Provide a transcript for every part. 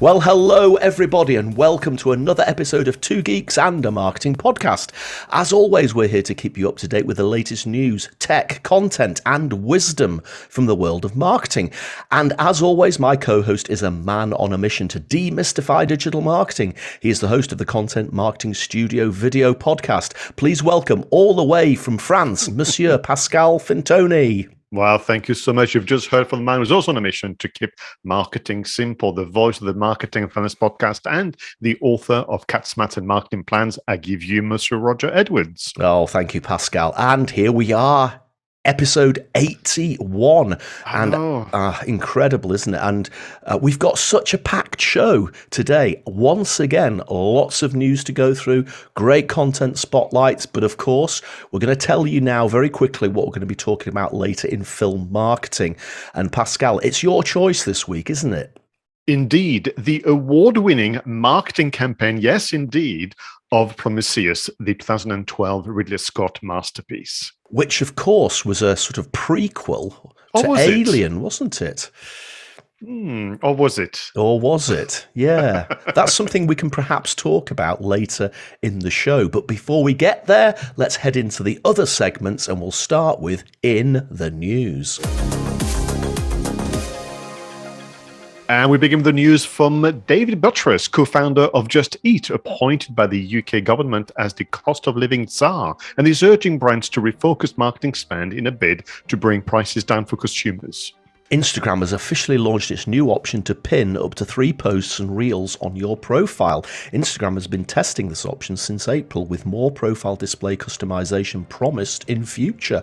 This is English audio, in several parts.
Well, hello everybody and welcome to another episode of Two Geeks and a Marketing Podcast. As always, we're here to keep you up to date with the latest news, tech, content and wisdom from the world of marketing. And as always, my co-host is a man on a mission to demystify digital marketing. He is the host of the Content Marketing Studio video podcast. Please welcome all the way from France, Monsieur Pascal Fintoni. Well, thank you so much. You've just heard from the man who's also on a mission to keep marketing simple, the voice of the Marketing Finance podcast and the author of 𝗧𝗵𝗲 Marketing Plans. I give you Monsieur Roger Edwards. Oh, thank you, Pascal. And here we are. Episode 81, and incredible, isn't it? And we've got such a packed show today. Once again, lots of news to go through, great content spotlights, but of course, we're going to tell you now very quickly what we're going to be talking about later in film marketing. And Pascal, it's your choice this week, isn't it? Indeed, the award-winning marketing campaign, yes, indeed, of Prometheus, the 2012 Ridley Scott masterpiece. Which, of course, was a sort of prequel to Alien, wasn't it? Or was it? Or was it? Yeah. That's something we can perhaps talk about later in the show. But before we get there, let's head into the other segments, and we'll start with In the News. And we begin with the news from David Buttress, co-founder of Just Eat, appointed by the UK government as the cost of living czar, and is urging brands to refocus marketing spend in a bid to bring prices down for consumers. Instagram has officially launched its new option to pin up to 3 posts and reels on your profile. Instagram has been testing this option since April, with more profile display customization promised in future.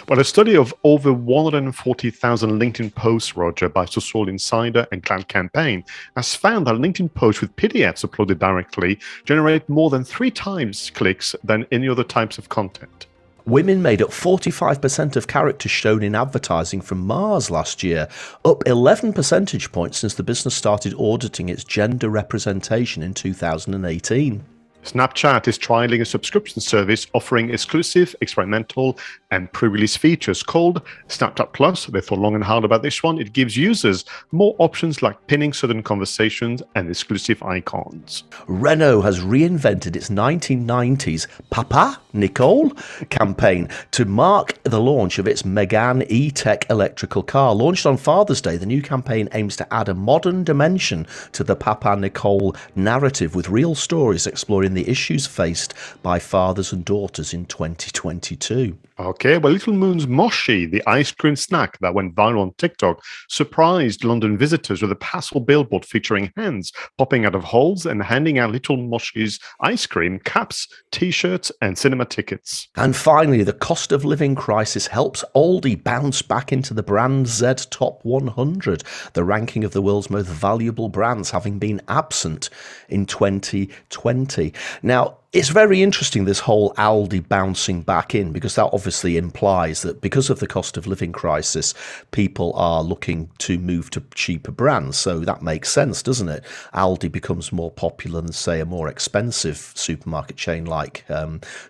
Well, a study of over 140,000 LinkedIn posts, Roger, by Social Insider and Cloud Campaign, has found that LinkedIn posts with PDFs uploaded directly generate more than 3 times clicks than any other types of content. Women made up 45% of characters shown in advertising from Mars last year, up 11 percentage points since the business started auditing its gender representation in 2018. Snapchat is trialing a subscription service offering exclusive, experimental, and pre-release features called Snapchat Plus. They thought long and hard about this one. It gives users more options like pinning certain conversations and exclusive icons. Renault has reinvented its 1990s Papa Nicole campaign to mark the launch of its Mégane e-tech electrical car. Launched on Father's Day, the new campaign aims to add a modern dimension to the Papa Nicole narrative, with real stories exploring the issues faced by fathers and daughters in 2022. Okay, well, Little Moon's Mochi, the ice cream snack that went viral on TikTok, surprised London visitors with a pastel billboard featuring hands popping out of holes and handing out Little Mochi's ice cream, caps, t-shirts and cinema tickets. And finally, the cost of living crisis helps Aldi bounce back into the Brand Z Top 100, the ranking of the world's most valuable brands, having been absent in 2020. Now, it's very interesting, this whole Aldi bouncing back in, because that obviously implies that because of the cost of living crisis, people are looking to move to cheaper brands. So that makes sense, doesn't it? Aldi becomes more popular than, say, a more expensive supermarket chain like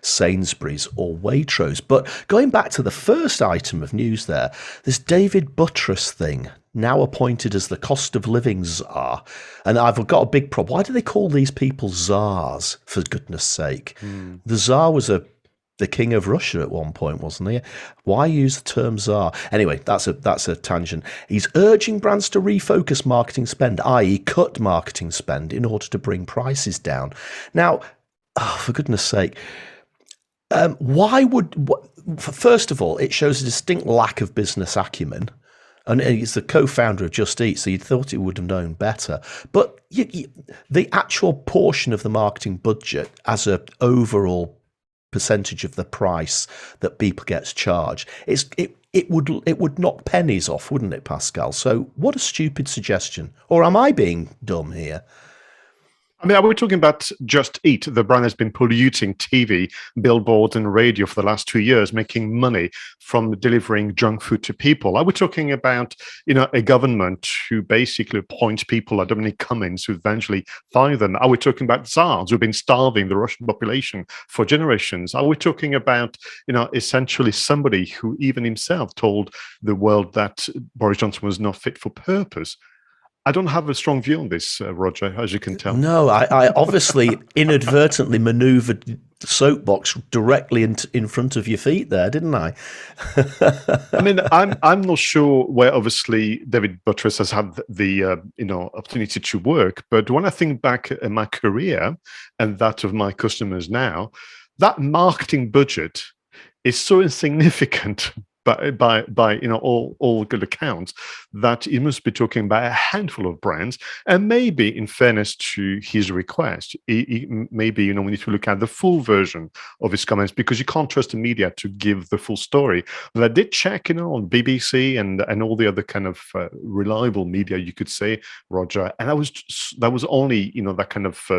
Sainsbury's or Waitrose. But going back to the first item of news there, this David Buttress thing, now appointed as the cost of living czar. And I've got a big problem. Why do they call these people czars, for goodness sake? The czar was the king of Russia at one point, wasn't he? Why use the term czar? Anyway, that's a tangent. He's urging brands to refocus marketing spend, i.e. cut marketing spend, in order to bring prices down. Now, for goodness sake, first of all, it shows a distinct lack of business acumen. And he's the co-founder of Just Eat, so you'd thought he would have known better. But the actual portion of the marketing budget as an overall percentage of the price that people gets charged, it would knock pennies off, wouldn't it, Pascal? So what a stupid suggestion. Or am I being dumb here? I mean, are we talking about Just Eat? The brand has been polluting TV, billboards, and radio for the last 2 years, making money from delivering junk food to people. Are we talking about, a government who basically appoints people like Dominic Cummings, who eventually fire them? Are we talking about czars who've been starving the Russian population for generations? Are we talking about, essentially somebody who even himself told the world that Boris Johnson was not fit for purpose? I don't have a strong view on this, Roger, as you can tell. No, I obviously inadvertently manoeuvred the soapbox directly in front of your feet there, didn't I? I mean, I'm not sure where obviously David Buttress has had the opportunity to work, but when I think back at my career and that of my customers now, that marketing budget is so insignificant by all good accounts that he must be talking about a handful of brands. And maybe, in fairness to his request, maybe we need to look at the full version of his comments, because you can't trust the media to give the full story. But I did check on BBC and all the other kind of reliable media, you could say, Roger, and that was only that kind of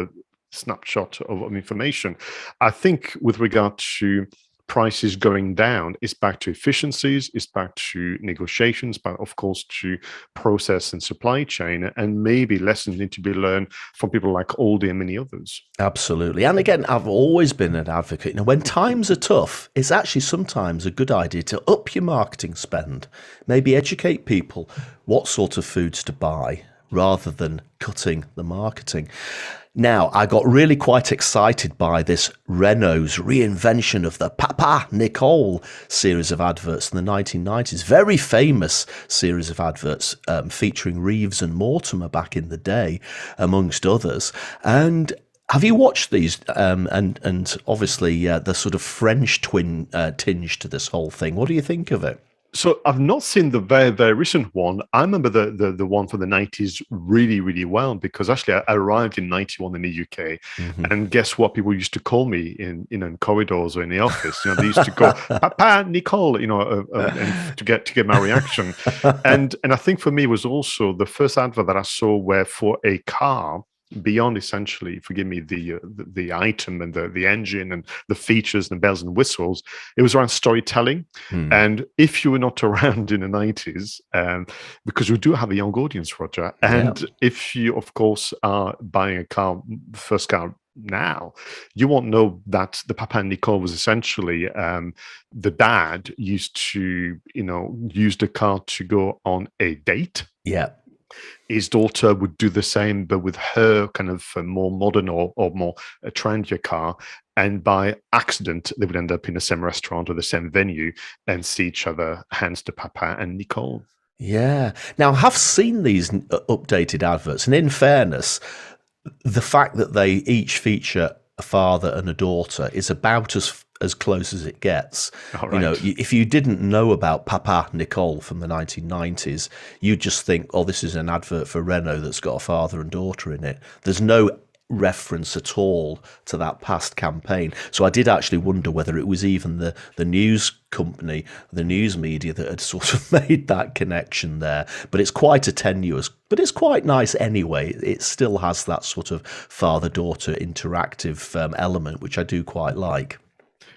snapshot of information. I think with regard to prices going down, it's back to efficiencies, it's back to negotiations, but of course to process and supply chain, and maybe lessons need to be learned from people like Aldi and many others. Absolutely. And again, I've always been an advocate. When times are tough, it's actually sometimes a good idea to up your marketing spend, maybe educate people what sort of foods to buy rather than cutting the marketing. Now, I got really quite excited by this Renault's reinvention of the Papa Nicole series of adverts in the 1990s. Very famous series of adverts featuring 𝗲𝗓𝗄 and 𝗏𝗏𝗏 back in the day, amongst others. And have you watched these? And obviously the sort of French tinge to this whole thing. What do you think of it? So I've not seen the very, very recent one. I remember the one from the 90s really, really well, because actually I arrived in 91 in the UK. And guess what people used to call me in corridors or in the office? They used to go, Papa Nicole, and to get my reaction. And I think for me it was also the first advert that I saw where for a car, beyond essentially, forgive me, the item and the engine and the features and the bells and whistles, it was around storytelling. And if you were not around in the 90s, because we do have a young audience, Roger, and if you, of course, are buying a car, first car now, you won't know that the Papa Nicole was essentially the dad used to, use the car to go on a date. Yeah. His daughter would do the same, but with her kind of more modern or more trendier car. And by accident, they would end up in the same restaurant or the same venue and see each other, hence the Papa and Nicole. Yeah. Now, I have seen these updated adverts, and in fairness, the fact that they each feature a father and a daughter is about as close as it gets. Right. If you didn't know about Papa Nicole from the 1990s, you'd just think, oh, this is an advert for Renault that's got a father and daughter in it. There's no reference at all to that past campaign. So I did actually wonder whether it was even the news company, the news media, that had sort of made that connection there. But it's quite a tenuous, but it's quite nice anyway. It still has that sort of father-daughter interactive element, which I do quite like.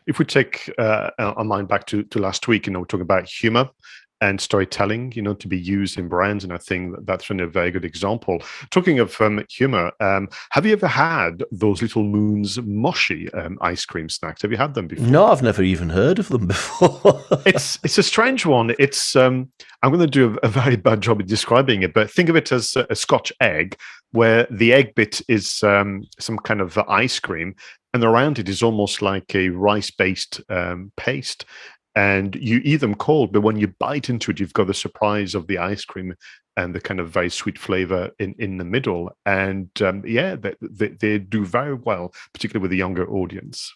If we take our mind back to last week, we're talking about humor and storytelling, to be used in brands. And I think that's a very good example. Talking of humor, have you ever had those Little Moons Moshi ice cream snacks? Have you had them before? No, I've never even heard of them before. It's a strange one. It's I'm going to do a very bad job of describing it, but think of it as a Scotch egg, where the egg bit is some kind of ice cream, and around it is almost like a rice-based paste. And you eat them cold, but when you bite into it, you've got the surprise of the ice cream and the kind of very sweet flavor in the middle. And they do very well, particularly with the younger audience.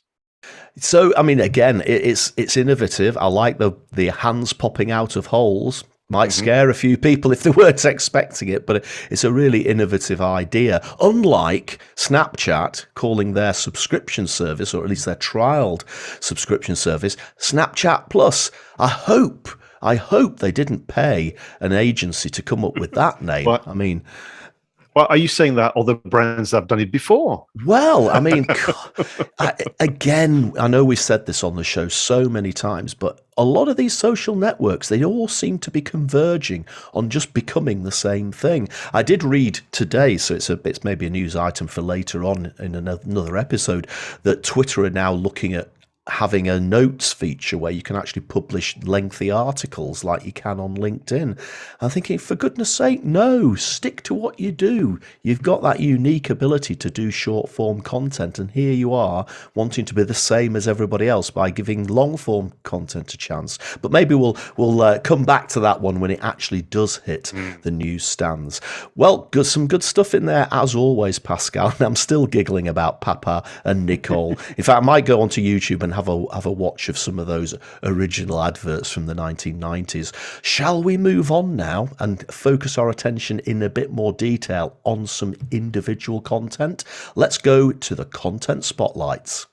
So, I mean, again, it's innovative. I like the hands popping out of holes. Might scare a few people if they weren't expecting it, but it's a really innovative idea. Unlike Snapchat calling their subscription service, or at least their trialed subscription service, Snapchat Plus. I hope they didn't pay an agency to come up with that name. Well, are you saying that other brands have done it before? Well, I mean, again, I know we've said this on the show so many times, but a lot of these social networks, they all seem to be converging on just becoming the same thing. I did read today, so it's maybe a news item for later on in another episode, that Twitter are now looking at having a notes feature where you can actually publish lengthy articles like you can on LinkedIn. I'm thinking, for goodness sake, no, stick to what you do. You've got that unique ability to do short form content, and here you are wanting to be the same as everybody else by giving long form content a chance. But maybe we'll come back to that one when it actually does hit the newsstands. Well, some good stuff in there as always, Pascal. And I'm still giggling about 𝗲𝗲 and 𝗏𝗂𝘀. In fact, I might go onto YouTube and have a watch of some of those original adverts from the 1990s. Shall we move on now and focus our attention in a bit more detail on some individual content? Let's go to the content spotlights.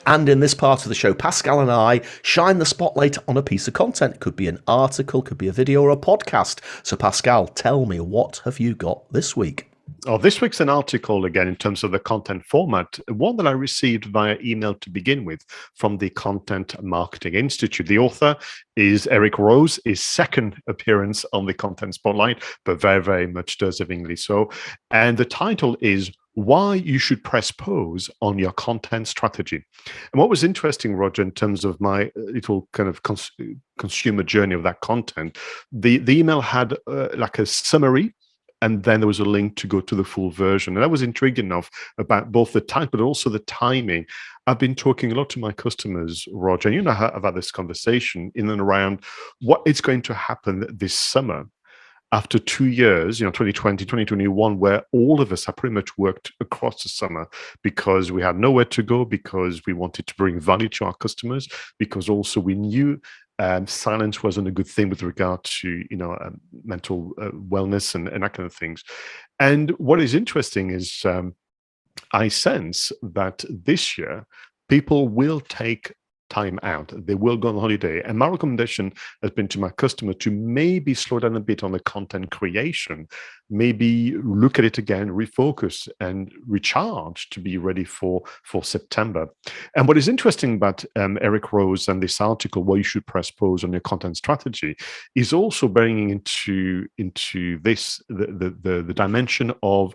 And in this part of the show, Pascal and I shine the spotlight on a piece of content. It could be an article, could be a video or a podcast. So Pascal, tell me, what have you got this week? Oh, this week's an article, again, in terms of the content format, one that I received via email to begin with from the Content Marketing Institute. The author is Eric Rose, his second appearance on the Content Spotlight, but very, very much deservingly so. And the title is Why You Should Press Pause on Your Content Strategy. And what was interesting, Roger, in terms of my little kind of consumer journey of that content, the email had like a summary, and then there was a link to go to the full version. And I was intrigued enough about both the type, but also the timing. I've been talking a lot to my customers, Roger, and you know I've had this conversation in and around what is going to happen this summer after 2 years, 2020, 2021, where all of us have pretty much worked across the summer because we had nowhere to go, because we wanted to bring value to our customers, because also we knew silence wasn't a good thing with regard to mental wellness and that kind of things. And what is interesting is I sense that this year people will take time out. They will go on holiday. And my recommendation has been to my customer to maybe slow down a bit on the content creation, maybe look at it again, refocus and recharge to be ready for September. And what is interesting about Eric Rose and this article, Why You Should Press Pause on Your Content Strategy, is also bringing into this the dimension of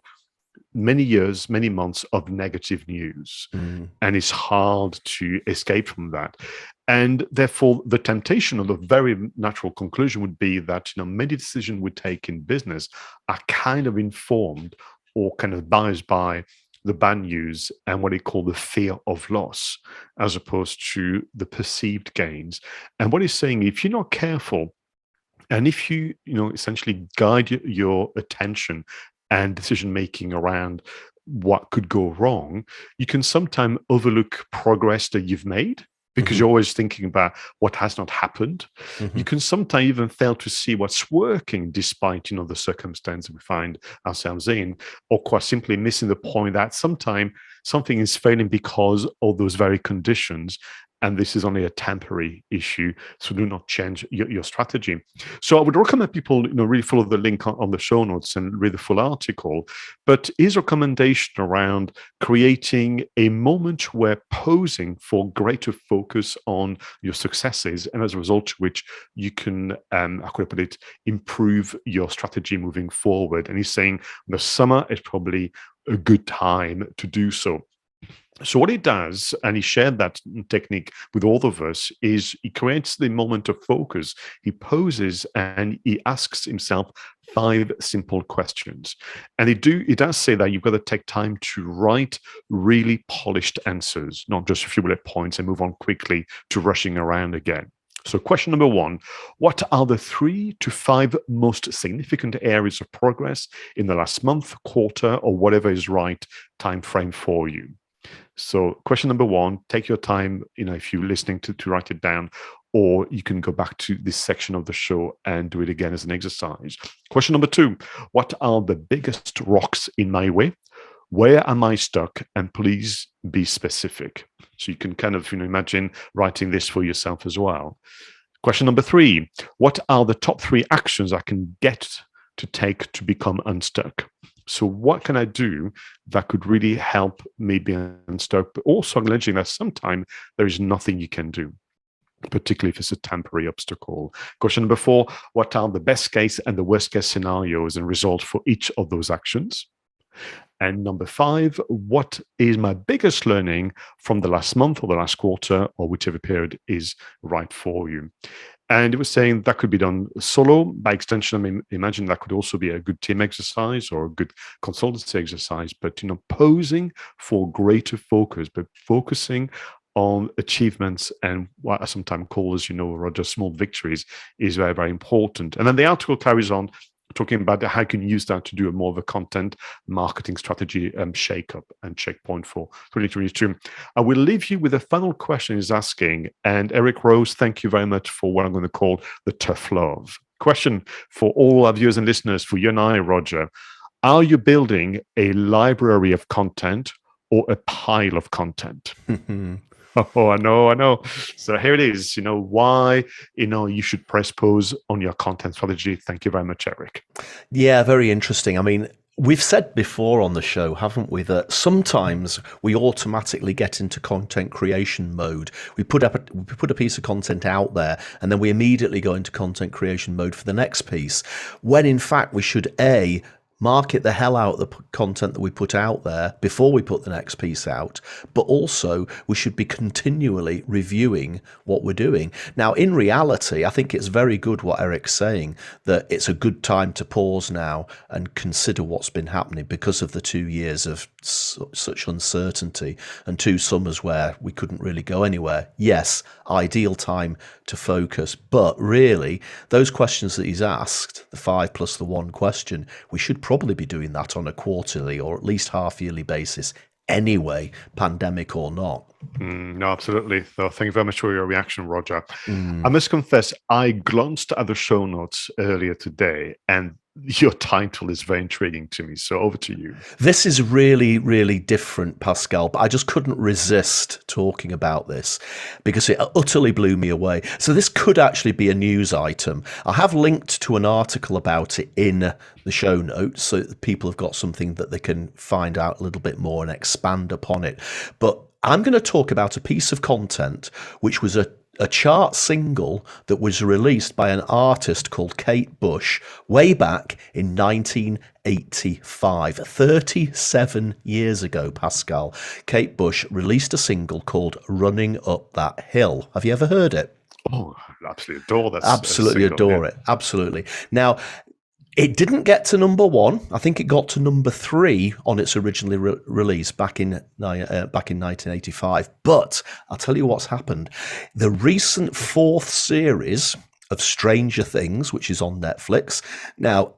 many years, many months of negative news. And it's hard to escape from that. And therefore, the temptation or the very natural conclusion would be that many decisions we take in business are kind of informed or kind of biased by the bad news and what they call the fear of loss, as opposed to the perceived gains. And what he's saying, if you're not careful, and if you essentially guide your attention and decision-making around what could go wrong, you can sometimes overlook progress that you've made because you're always thinking about what has not happened. You can sometimes even fail to see what's working despite, the circumstance we find ourselves in, or quite simply missing the point that sometimes something is failing because of those very conditions. And this is only a temporary issue, so do not change your strategy. So I would recommend people, really follow the link on the show notes and read the full article. But his recommendation around creating a moment where posing for greater focus on your successes, and as a result of which you can, how could I put it, improve your strategy moving forward. And he's saying the summer is probably a good time to do so. So what he does, and he shared that technique with all of us, is he creates the moment of focus. He poses and he asks himself 5 simple questions. And he does say that you've got to take time to write really polished answers, not just a few bullet points and move on quickly to rushing around again. So question number 1, what are the 3 to 5 most significant areas of progress in the last month, quarter, or whatever is right time frame for you? So question number 1, take your time, if you're listening to write it down, or you can go back to this section of the show and do it again as an exercise. Question number 2, what are the biggest rocks in my way? Where am I stuck? And please be specific. So you can kind of, imagine writing this for yourself as well. Question number 3, what are the top 3 actions I can get to take to become unstuck? So what can I do that could really help me be unstuck, but also acknowledging that sometimes there is nothing you can do, particularly if it's a temporary obstacle. Question number 4, what are the best case and the worst case scenarios and results for each of those actions? And number 5, what is my biggest learning from the last month or the last quarter or whichever period is right for you? And it was saying that could be done solo. By extension, I mean, imagine that could also be a good team exercise or a good consultancy exercise, but, posing for greater focus, but focusing on achievements and what I sometimes call, as you know, Roger, small victories is very, very important. And then the article carries on talking about how you can use that to do a more of a content marketing strategy shake-up and checkpoint for 2022. I will leave you with a final question he's asking. And Eric Rose, thank you very much for what I'm going to call the tough love. Question for all our viewers and listeners, for you and I, Roger. Are you building a library of content or a pile of content? Oh, I know. So here it is, why, you should press pause on your content strategy. Thank you very much, Eric. Yeah, very interesting. I mean, we've said before on the show, haven't we, that sometimes we automatically get into content creation mode. We put a piece of content out there, and then we immediately go into content creation mode for the next piece, when in fact we should market the hell out of the content that we put out there before we put the next piece out, but also we should be continually reviewing what we're doing. Now, in reality, I think it's very good what Eric's saying, that it's a good time to pause now and consider what's been happening because of the 2 years of such uncertainty and 2 summers where we couldn't really go anywhere. Yes, ideal time to focus, but really those questions that he's asked, the 5 plus the 1 question, we should probably be doing that on a quarterly or at least half-yearly basis anyway, pandemic or not. No, absolutely. So thank you very much for your reaction, Roger. I must confess, I glanced at the show notes earlier today, and your title is very intriguing to me. So over to you. This is really, really different, Pascal, but I just couldn't resist talking about this because it utterly blew me away. So this could actually be a news item. I have linked to an article about it in the show notes so that people have got something that they can find out a little bit more and expand upon it. But I'm going to talk about a piece of content which was a chart single that was released by an artist called Kate Bush way back in 1985, 37 years ago, Pascal. Kate Bush released a single called Running Up That Hill. Have you ever heard it? Oh, I absolutely adore that. Absolutely adore it. Absolutely. Now, it didn't get to number 1. I think it got to number 3 on its originally release back in 1985. But I'll tell you what's happened. The recent 4th series of Stranger Things, which is on Netflix. Now,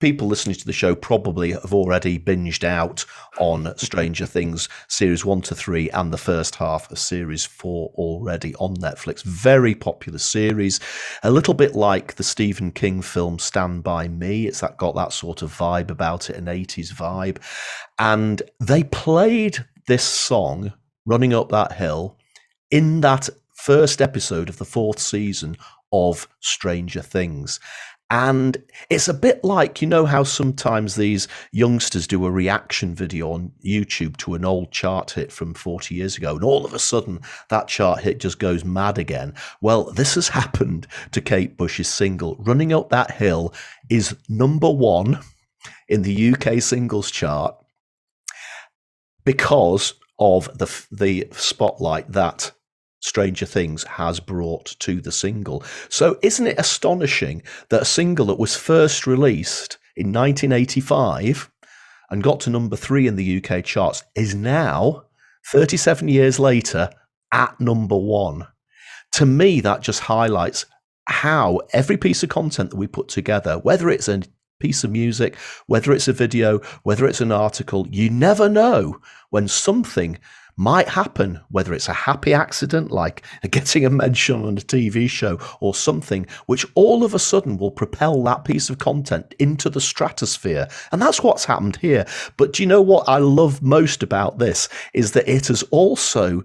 people listening to the show probably have already binged out on Stranger Things series 1 to 3 and the first half of series 4 already on Netflix. Very popular series, a little bit like the Stephen King film Stand By Me. It's got that sort of vibe about it, an 80s vibe. And they played this song, Running Up That Hill, in that first episode of the 4th season of Stranger Things. And it's a bit like, how sometimes these youngsters do a reaction video on YouTube to an old chart hit from 40 years ago, and all of a sudden that chart hit just goes mad again. Well, this has happened to Kate Bush's single. Running Up That Hill is number 1 in the UK singles chart because of the spotlight that Stranger Things has brought to the single. So isn't it astonishing that a single that was first released in 1985 and got to number 3 in the UK charts is now, 37 years later, at number 1? To me, that just highlights how every piece of content that we put together, whether it's a piece of music, whether it's a video, whether it's an article, you never know when something might happen, whether it's a happy accident like getting a mention on a TV show or something which all of a sudden will propel that piece of content into the stratosphere. And that's what's happened here. But do you know what I love most about this is that it has also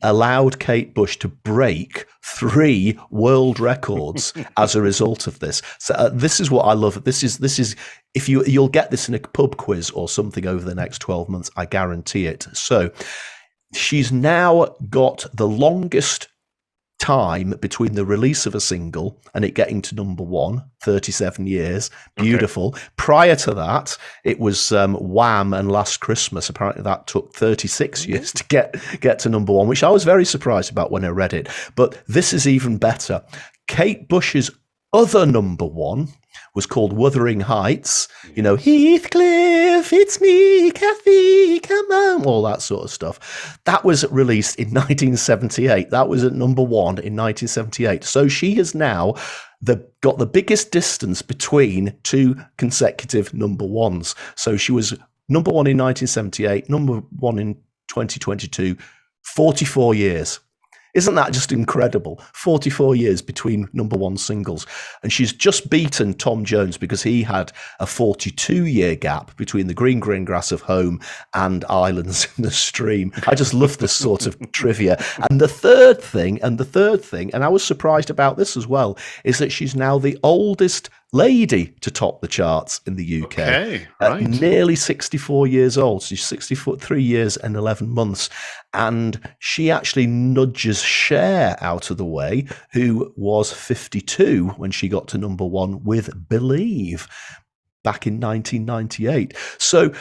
allowed Kate Bush to break 3 world records as a result of this. So this is what I love. This is if you'll get this in a pub quiz or something over the next 12 months, I guarantee it. So she's now got the longest time between the release of a single and it getting to number one, 37 years. Beautiful. Okay. Prior to that, it was Wham! And Last Christmas. Apparently that took 36 years to get to number one, which I was very surprised about when I read it. But this is even better. Kate Bush's other number one was called Wuthering Heights. You know, Heathcliff, it's me, Kathy, come on, all that sort of stuff. That was released in 1978. That was at number one in 1978. So she has now got the biggest distance between two consecutive number ones. So she was number one in 1978, number one in 2022, 44 years. Isn't that just incredible? 44 years between number one singles. And she's just beaten Tom Jones because he had a 42-year gap between The Green Green Grass of Home and Islands in the Stream. I just love this sort of trivia. And the third thing, and I was surprised about this as well, is that she's now the oldest lady to top the charts in the UK. Okay, right. Nearly 64 years old. She's 63 years and 11 months. And she actually nudges Cher out of the way, who was 52 when she got to number one with Believe back in 1998. So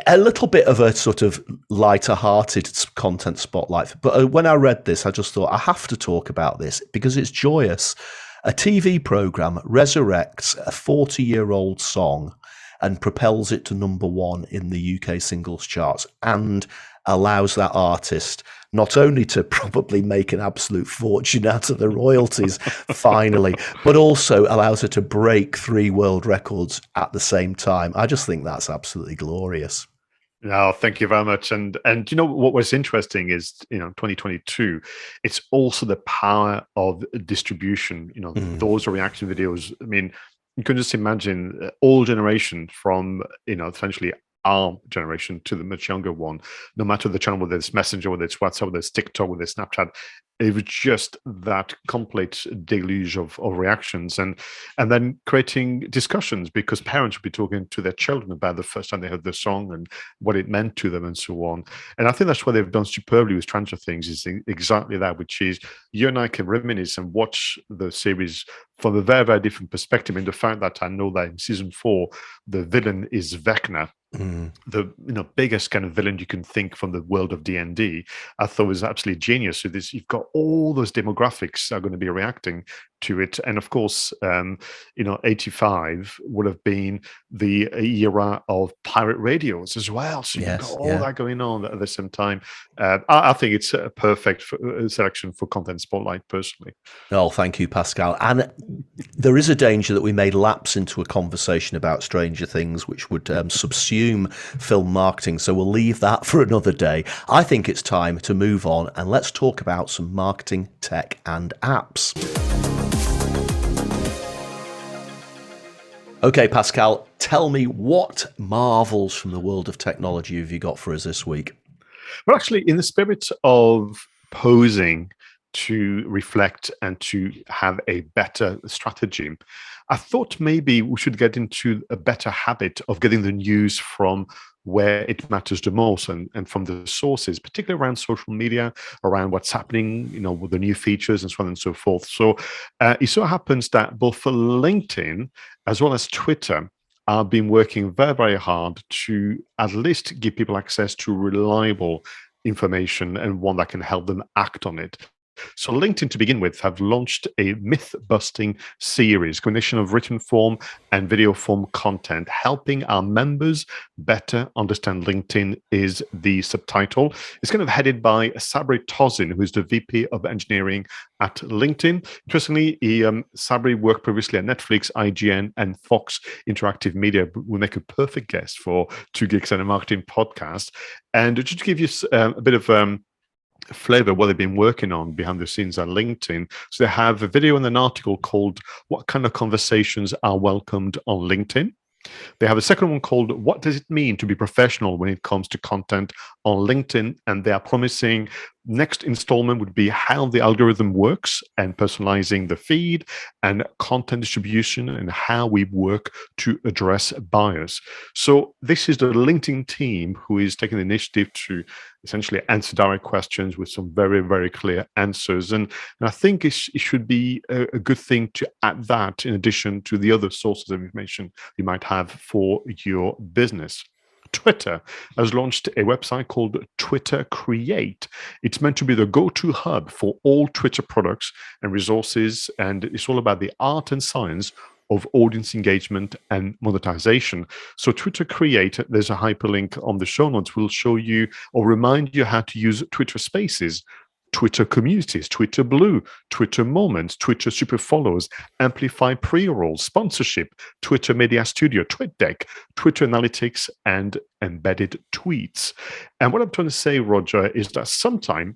a little bit of a sort of lighter-hearted content spotlight. But when I read this, I just thought, I have to talk about this because it's joyous. A TV program resurrects a 40-year-old song and propels it to number one in the UK singles charts and allows that artist not only to probably make an absolute fortune out of the royalties finally, but also allows her to break 3 world records at the same time. I just think that's absolutely glorious. No, thank you very much. And you know what was interesting is, 2022, it's also the power of distribution. Those reaction videos. I mean, you can just imagine all generation from essentially our generation to the much younger one, no matter the channel, whether it's Messenger, whether it's WhatsApp, whether it's TikTok, whether it's Snapchat, it was just that complete deluge of reactions and then creating discussions because parents would be talking to their children about the first time they heard the song and what it meant to them and so on. And I think that's what they've done superbly with Stranger Things is exactly that, which is you and I can reminisce and watch the series from a very, very different perspective. And the fact that I know that in season 4, the villain is Vecna, the biggest kind of villain you can think from the world of D&D, I thought was absolutely genius. So you've got all those demographics are going to be reacting to it, and of course, 85 would have been the era of pirate radios as well. So you've got all that going on at the same time. I think it's a perfect selection for Content Spotlight, personally. Oh, thank you, Pascal. And there is a danger that we may lapse into a conversation about Stranger Things, which would subsume film marketing. So we'll leave that for another day. I think it's time to move on and let's talk about some marketing, tech, and apps. Okay, Pascal, tell me what marvels from the world of technology have you got for us this week? Well, actually, in the spirit of posing to reflect and to have a better strategy, I thought maybe we should get into a better habit of getting the news from where it matters the most and from the sources, particularly around social media, around what's happening, with the new features and so on and so forth. So it so happens that both for LinkedIn as well as Twitter have been working very, very hard to at least give people access to reliable information and one that can help them act on it. So LinkedIn, to begin with, have launched a myth-busting series, combination of written form and video form content, helping our members better understand LinkedIn is the subtitle. It's kind of headed by 𝗧𝗵𝗲 𝗂𝗏, who is the VP of Engineering at LinkedIn. Interestingly, 𝗧𝗵𝗲 worked previously at Netflix, IGN, and Fox Interactive Media. We make a perfect guest for Two Geeks and a Marketing podcast. And just to give you a bit of flavor what they've been working on behind the scenes at LinkedIn. So they have a video and an article called "What Kind of Conversations Are Welcomed on LinkedIn?" They have a second one called "What Does It Mean to Be Professional When It Comes to Content on LinkedIn?" And they are promising Next installment would be how the algorithm works and personalizing the feed and content distribution and how we work to address bias. So this is the LinkedIn team who is taking the initiative to essentially answer direct questions with some very, very clear answers. And I think it should be a good thing to add that in addition to the other sources of information you might have for your business. Twitter has launched a website called Twitter Create. It's meant to be the go-to hub for all Twitter products and resources, and it's all about the art and science of audience engagement and monetization. So Twitter Create, there's a hyperlink on the show notes, will show you or remind you how to use Twitter Spaces, Twitter Communities, Twitter Blue, Twitter Moments, Twitter Super Follows, Amplify Pre-rolls, Sponsorship, Twitter Media Studio, TweetDeck, Twitter Analytics, and Embedded Tweets. And what I'm trying to say, Roger, is that sometimes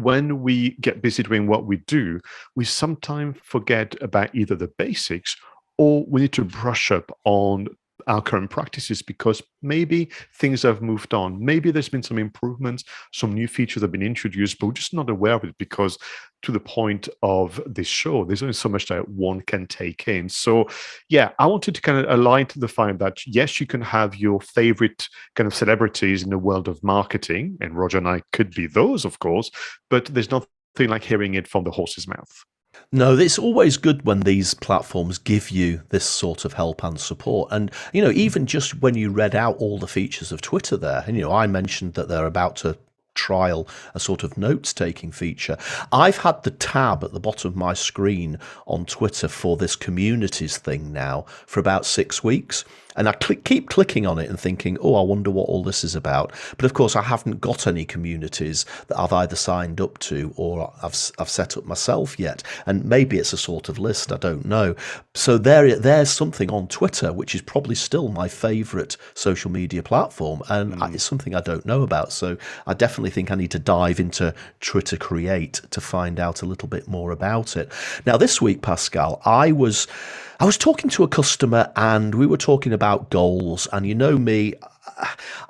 when we get busy doing what we do, we sometimes forget about either the basics or we need to brush up on our current practices because maybe things have moved on. Maybe there's been some improvements, some new features have been introduced, but we're just not aware of it because to the point of this show, there's only so much that one can take in. So yeah, I wanted to kind of align to the fact that yes, you can have your favorite kind of celebrities in the world of marketing, and Roger and I could be those, of course, but there's nothing like hearing it from the horse's mouth. No, it's always good when these platforms give you this sort of help and support. And, even just when you read out all the features of Twitter there, and, I mentioned that they're about to trial a sort of notes-taking feature. I've had the tab at the bottom of my screen on Twitter for this communities thing now for about 6 weeks. And I keep clicking on it and thinking, oh, I wonder what all this is about. But of course, I haven't got any communities that I've either signed up to or I've set up myself yet. And maybe it's a sort of list, I don't know. So there's something on Twitter, which is probably still my favorite social media platform. And it's something I don't know about. So I definitely think I need to dive into Twitter Create to find out a little bit more about it. Now, this week, Pascal, I was talking to a customer and we were talking about goals. And you know me,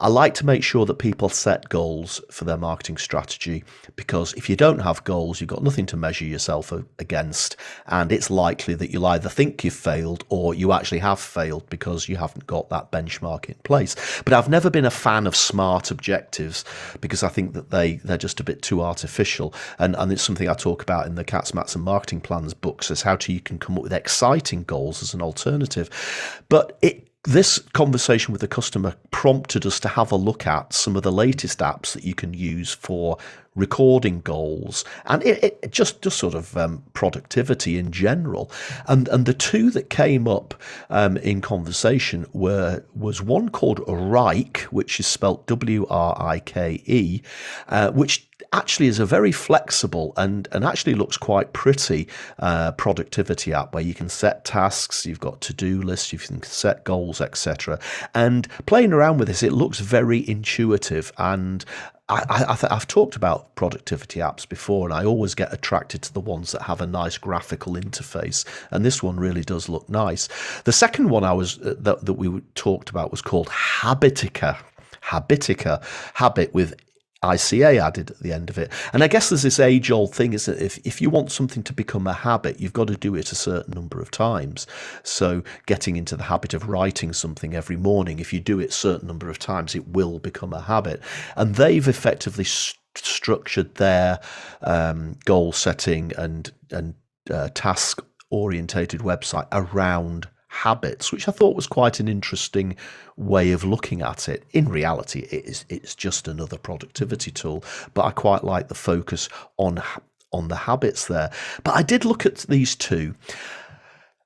I like to make sure that people set goals for their marketing strategy, because if you don't have goals, you've got nothing to measure yourself against. And it's likely that you'll either think you've failed or you actually have failed because you haven't got that benchmark in place. But I've never been a fan of SMART objectives because I think that they're just a bit too artificial. And it's something I talk about in the 𝗧𝗵𝗲 Marketing Plans books, as how you can come up with exciting goals as an alternative. But this conversation with the customer prompted us to have a look at some of the latest apps that you can use for recording goals and it just sort of productivity in general. And the two that came up in conversation was one called 𝗧𝗏𝗏, which is spelt WRIKE, which actually is a very flexible and actually looks quite pretty productivity app where you can set tasks, you've got to-do lists, you can set goals, etc. And playing around with this, it looks very intuitive. And I've talked about productivity apps before, and I always get attracted to the ones that have a nice graphical interface, and this one really does look nice. The second one that we talked about was called 𝗧𝗵𝗶𝗀, habit with ICA added at the end of it. And I guess there's this age-old thing, is that if you want something to become a habit, you've got to do it a certain number of times. So getting into the habit of writing something every morning, if you do it a certain number of times, it will become a habit. And they've effectively structured their goal setting and task-orientated website around habits, which I thought was quite an interesting way of looking at it. In reality, it's just another productivity tool, but I quite like the focus on the habits there. But I did look at these two,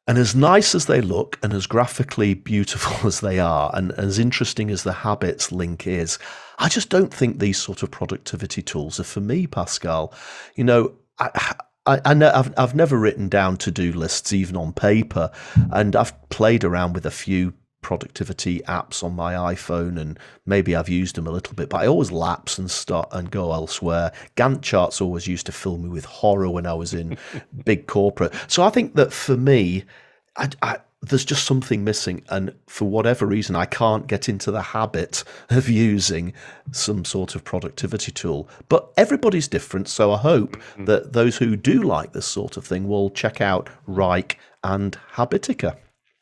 and as nice as they look and as graphically beautiful as they are and as interesting as the habits link is, I just don't think these sort of productivity tools are for me, Pascal. I know I've never written down to-do lists even on paper, and I've played around with a few productivity apps on my iPhone, and maybe I've used them a little bit, but I always lapse and start and go elsewhere. Gantt charts always used to fill me with horror when I was in big corporate. So I think that for me, there's just something missing, and for whatever reason I can't get into the habit of using some sort of productivity tool. But everybody's different, so I hope that those who do like this sort of thing will check out 𝗧𝗏 and 𝗓𝗵𝗲.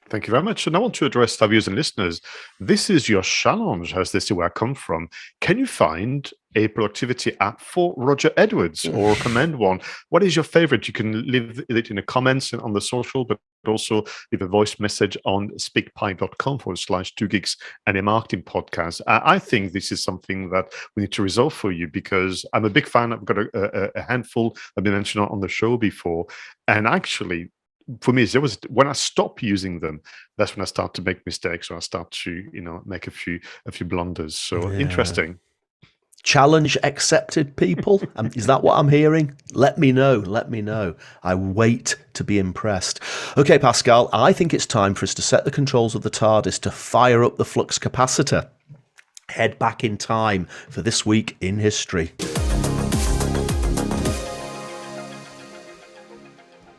Thank you very much. And I want to address our viewers and listeners. This is your challenge, as this is where I come from. Can you find a productivity app for Roger Edwards, or recommend one? What is your favorite? You can leave it in the comments and on the social, but also leave a voice message on speakpipe.com/Two Geeks and a Marketing Podcast. I think this is something that we need to resolve for you, because I'm a big fan. I've got a handful I've been mentioned on the show before. And actually, for me, there was when I stop using them, that's when I start to make mistakes, or I start to, make a few blunders. So interesting. Challenge accepted, people. Is that what I'm hearing? Let me know. Let me know. I wait to be impressed. Okay, Pascal, I think it's time for us to set the controls of the TARDIS to fire up the flux capacitor. Head back in time for this week in history.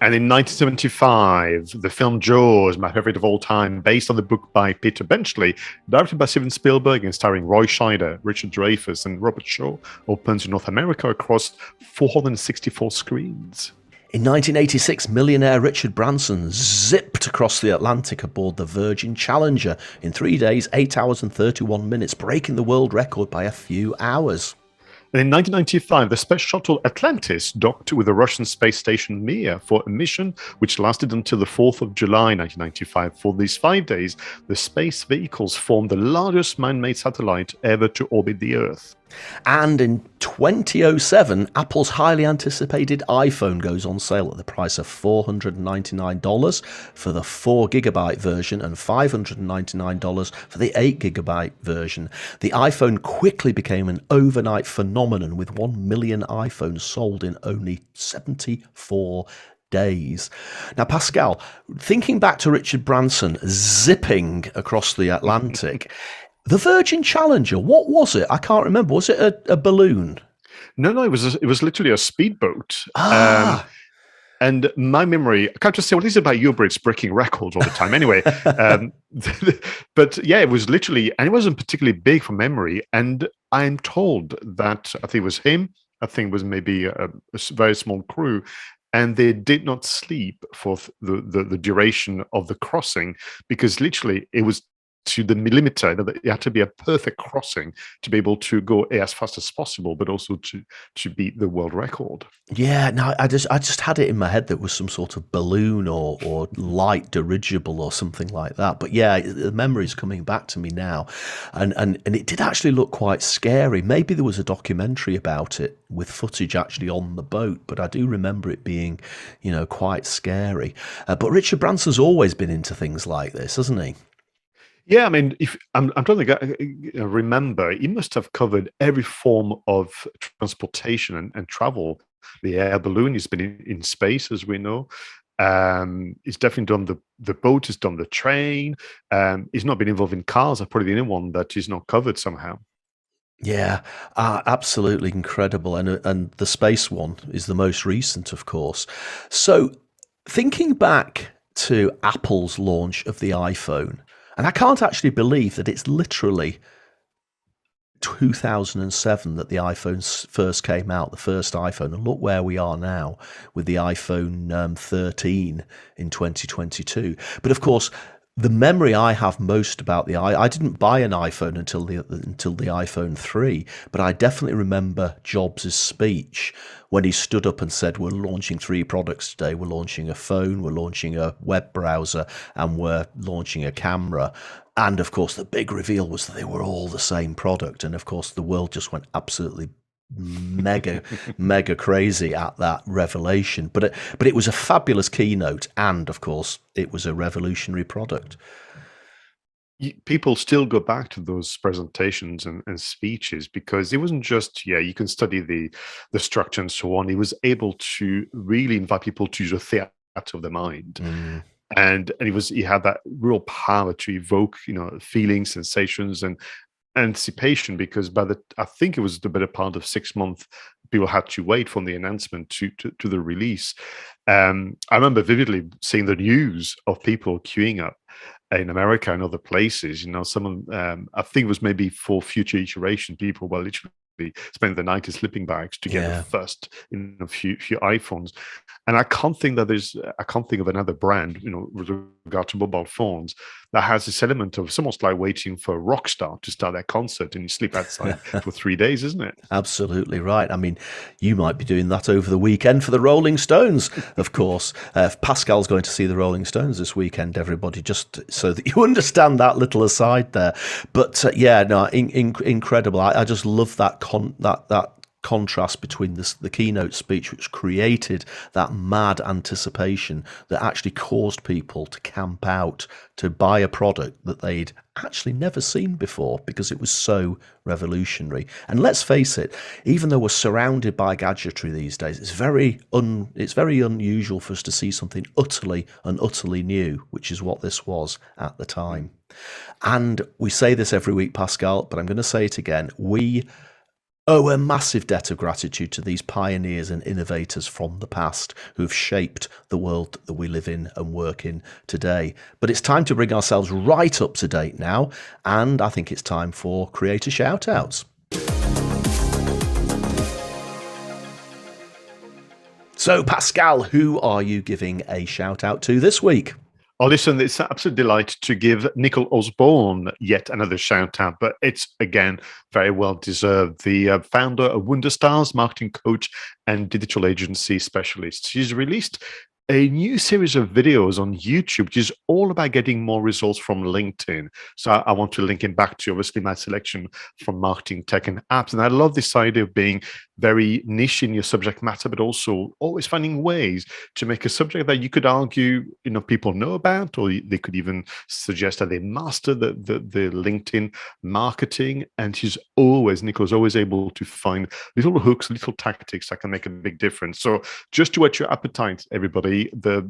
And in 1975, the film Jaws, my favorite of all time, based on the book by Peter Benchley, directed by Steven Spielberg and starring Roy Scheider, Richard Dreyfuss, and Robert Shaw, opens in North America across 464 screens. In 1986, millionaire Richard Branson zipped across the Atlantic aboard the Virgin Challenger in 3 days, 8 hours and 31 minutes, breaking the world record by a few hours. And in 1995, the space shuttle Atlantis docked with the Russian space station Mir for a mission which lasted until the 4th of July 1995. For these 5 days, the space vehicles formed the largest man-made satellite ever to orbit the Earth. And in 2007, Apple's highly anticipated iPhone goes on sale at the price of $499 for the 4GB version and $599 for the 8GB version. The iPhone quickly became an overnight phenomenon, with 1 million iPhones sold in only 74 days. Now, Pascal, thinking back to Richard Branson zipping across the Atlantic, the Virgin Challenger, what was it? I can't remember. Was it a balloon? No, it was literally a speedboat. Ah. And my memory, I can't just say, well, this is about your Brits breaking records all the time. Anyway, but yeah, it was literally, and it wasn't particularly big from memory. And I'm told that I think it was him. I think it was maybe a very small crew. And they did not sleep for the duration of the crossing, because literally it was to the millimeter that it had to be a perfect crossing to be able to go as fast as possible, but also to beat the world record. Yeah, no, I just had it in my head that it was some sort of balloon or light dirigible or something like that. But yeah, the memory's coming back to me now, and it did actually look quite scary. Maybe there was a documentary about it with footage actually on the boat, but I do remember it being, quite scary. But Richard Branson's always been into things like this, hasn't he? Yeah, I mean, if I'm trying to remember, he must have covered every form of transportation and travel. The air balloon, he's been in space, as we know. He's definitely done the boat, he's done the train. He's not been involved in cars. I've probably the only one that he's not covered somehow. Yeah, absolutely incredible. And the space one is the most recent, of course. So thinking back to Apple's launch of the iPhone, and I can't actually believe that it's literally 2007 that the iPhone first came out, the first iPhone. And look where we are now with the iPhone 13 in 2022. But of course, the memory I have most about I didn't buy an iPhone until the iPhone 3, but I definitely remember Jobs' speech when he stood up and said, we're launching 3 products today. We're launching a phone, we're launching a web browser, and we're launching a camera. And of course, the big reveal was that they were all the same product. And of course, the world just went absolutely mega crazy at that revelation. But it was a fabulous keynote, and of course it was a revolutionary product. People still go back to those presentations and speeches, because it wasn't just, you can study the structure and so on. He was able to really invite people to the theater of the mind. And he had that real power to evoke feelings, sensations, and anticipation, because I think it was the better part of 6 months people had to wait from the announcement to the release. I remember vividly seeing the news of people queuing up in America and other places. Someone, I think it was maybe for future iteration, people were literally spending the night in sleeping bags to get the first few iPhones. And I can't think of another brand, with regard to mobile phones, that has this element of, it's almost like waiting for a rock star to start their concert and you sleep outside for 3 days, isn't it? Absolutely right. I mean, you might be doing that over the weekend for the Rolling Stones, of course. Pascal's going to see the Rolling Stones this weekend, everybody, just so that you understand that little aside there. But incredible. I just love that that contrast between the keynote speech, which created that mad anticipation that actually caused people to camp out to buy a product that they'd actually never seen before because it was so revolutionary. And let's face it, even though we're surrounded by gadgetry these days, it's very unusual for us to see something utterly new, which is what this was at the time. And we say this every week, Pascal, but I'm going to say it again. We owe a massive debt of gratitude to these pioneers and innovators from the past who've shaped the world that we live in and work in today. But it's time to bring ourselves right up to date now, and I think it's time for creator shout-outs. So, Pascal, who are you giving a shout-out to this week? Oh, listen, it's an absolute delight to give Nicole Osborne yet another shout out, but it's, again, very well deserved. The founder of Wonderstars, marketing coach and digital agency specialist. She's released a new series of videos on YouTube, which is all about getting more results from LinkedIn. So I want to link it back to, obviously, my selection from marketing, tech, and apps. And I love this idea of being very niche in your subject matter, but also always finding ways to make a subject that you could argue, people know about, or they could even suggest that they master the LinkedIn marketing. And Nicole's always able to find little hooks, little tactics that can make a big difference. So just to whet your appetite, everybody, the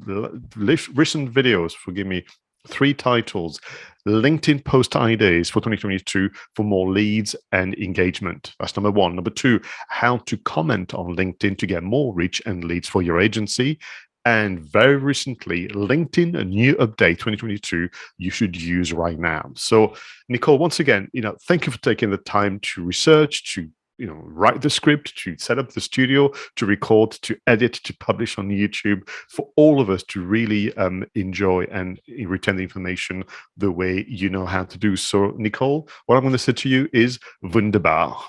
recent videos, forgive me, 3 titles: LinkedIn post ideas for 2022 for more leads and engagement. That's number 1. Number 2, how to comment on LinkedIn to get more reach and leads for your agency. And very recently, LinkedIn, a new update 2022 you should use right now. So, Nicole, once again, thank you for taking the time to research, to write the script, to set up the studio, to record, to edit, to publish on YouTube, for all of us to really enjoy and retain the information the way you know how to do. So, Nicole, what I'm going to say to you is wunderbar.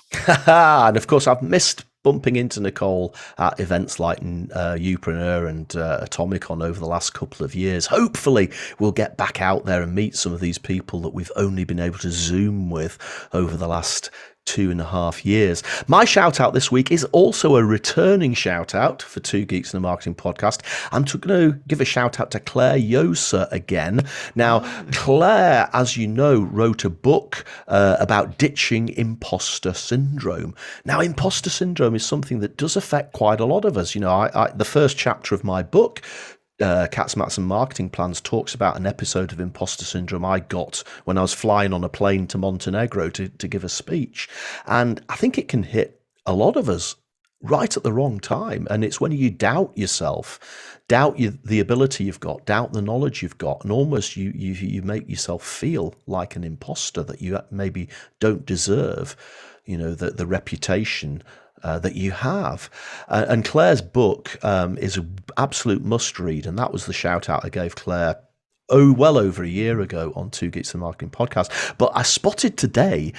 And of course, I've missed bumping into Nicole at events like 𝗖𝗵𝗲 and Atomicon over the last couple of years. Hopefully, we'll get back out there and meet some of these people that we've only been able to Zoom with over the last 2.5 years. My shout out this week is also a returning shout out for Two Geeks and a Marketing Podcast. I'm going to give a shout out to 𝗧𝗪𝗀𝗀 again. Now, Claire, as you know, wrote a book about ditching imposter syndrome. Now, imposter syndrome is something that does affect quite a lot of us. The first chapter of my book, Cats, Mats and Marketing Plans, talks about an episode of imposter syndrome I got when I was flying on a plane to Montenegro to give a speech. And I think it can hit a lot of us right at the wrong time. And it's when you doubt yourself, doubt the ability you've got, doubt the knowledge you've got, and almost you make yourself feel like an imposter, that you maybe don't deserve, the reputation that you have. And Claire's book is an absolute must read, and that was the shout out I gave Claire well over a year ago on Two Geeks and Marketing Podcast. But I spotted today,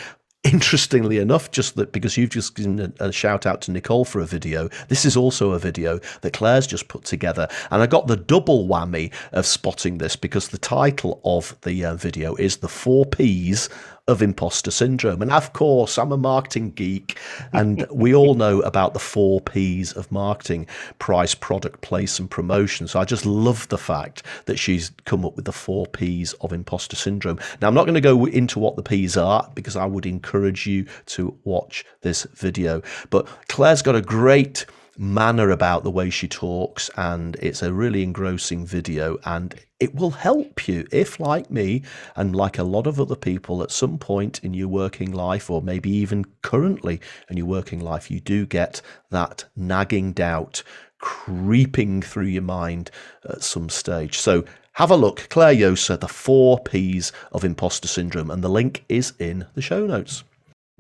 interestingly enough, just that because you've just given a shout out to Nicole for a video, this is also a video that Claire's just put together, and I got the double whammy of spotting this because the title of the video is The 4 Ps of Imposter Syndrome. And of course, I'm a marketing geek, and we all know about the 4 Ps of marketing: price, product, place, and promotion. So I just love the fact that she's come up with the 4 Ps of imposter syndrome. Now, I'm not going to go into what the Ps are because I would encourage you to watch this video, but Claire's got a great manner about the way she talks, and it's a really engrossing video, and it will help you if, like me and like a lot of other people, at some point in your working life, or maybe even currently in your working life, you do get that nagging doubt creeping through your mind at some stage. So have a look, 𝗧𝗪𝗀𝗀, the 4 Ps of imposter syndrome, and the link is in the show notes.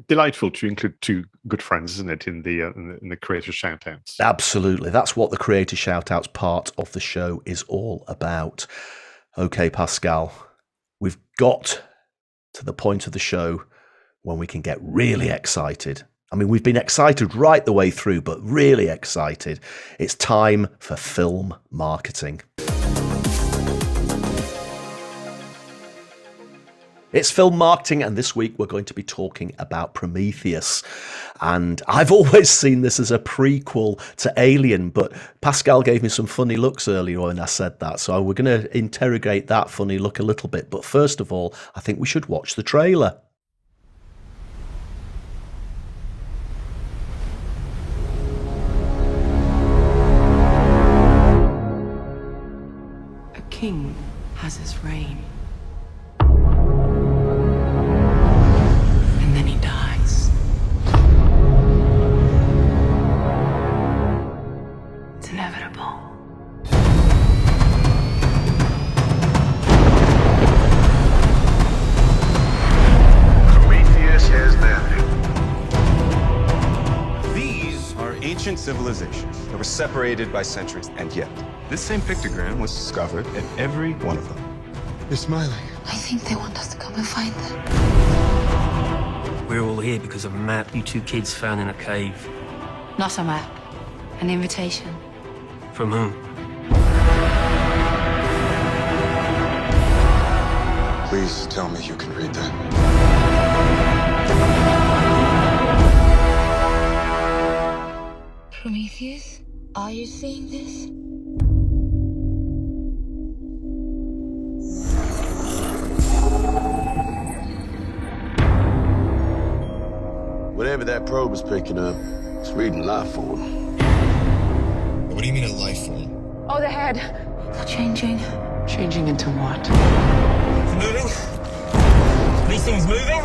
Delightful to include 2 good friends, isn't it, in the creator shoutouts? Absolutely. That's what the creator shoutouts part of the show is all about. Okay, Pascal, we've got to the point of the show when we can get really excited. I mean, we've been excited right the way through, but really excited. It's time for film marketing. It's film marketing, and this week we're going to be talking about Prometheus. And I've always seen this as a prequel to Alien, but Pascal gave me some funny looks earlier when I said that, so we're going to interrogate that funny look a little bit. But first of all, I think we should watch the trailer. A king has his reign. And then he dies. It's inevitable. Prometheus has landed. These are ancient civilizations that were separated by centuries, and yet this same pictogram was discovered in every one of them. You're smiling. I think they want us to come and find them. We're all here because of a map you 2 kids found in a cave. Not a map. An invitation. From whom? Please tell me you can read that. Prometheus, are you seeing this? Whatever that probe is picking up, it's reading life form. What do you mean a life form? Oh, the head. They're changing. Changing into what? It's moving? These things moving?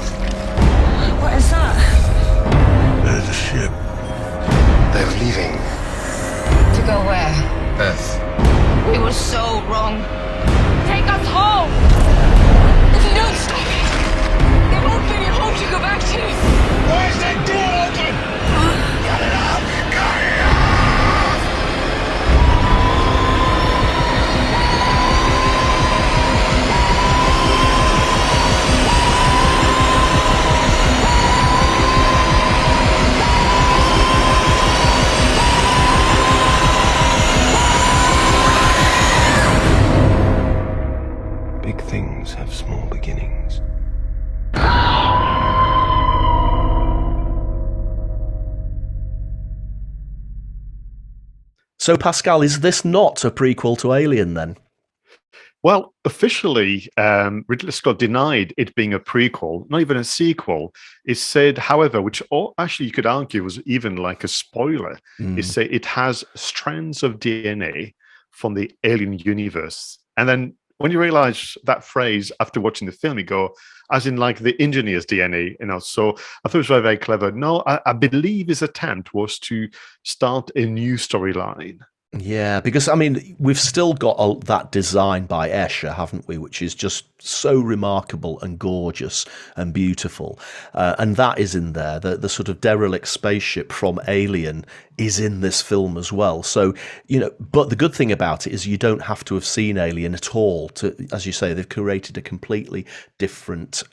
What is that? There's a ship. They're leaving. To go where? Earth. We were so wrong. Take us home! If you don't stop it, there won't be a home to go back to. Where's that door open? Cut it off! Cut it off! Big things have small beginnings. So, Pascal, is this not a prequel to Alien then? Well, officially, Ridley Scott denied it being a prequel, not even a sequel. It said, however, which actually you could argue was even like a spoiler, it said it has strands of DNA from the Alien universe. And then when you realize that phrase after watching the film, you go, as in like the engineer's DNA, you know. So I thought it was very, very clever. No, I believe his attempt was to start a new storyline. Yeah, because, I mean, we've still got that design by 𝗧𝗪, haven't we, which is just so remarkable and gorgeous and beautiful. And that is in there. The sort of derelict spaceship from Alien is in this film as well. So, you know, but the good thing about it is you don't have to have seen Alien at all to, as you say, they've curated a completely different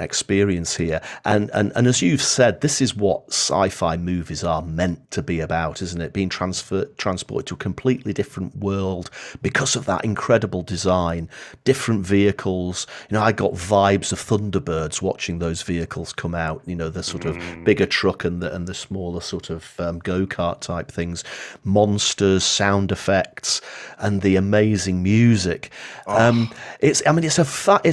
experience here. And as you've said, this is what sci-fi movies are meant to be about, isn't it? Being transported to a completely different world because of that incredible design, different different vehicles. I got vibes of Thunderbirds watching those vehicles come out. The sort of bigger truck and the smaller sort of go-kart type things, monsters, sound effects, and the amazing music. It's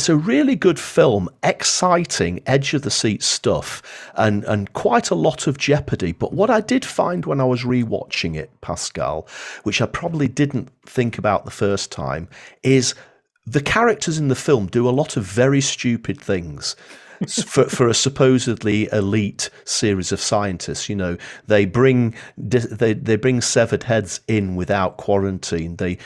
a really good film, exciting, edge of the seat stuff, and quite a lot of jeopardy. But what I did find when I was rewatching it, Pascal, which I probably didn't think about the first time, is the characters in the film do a lot of very stupid things. for a supposedly elite series of scientists, they bring severed heads in without quarantine. They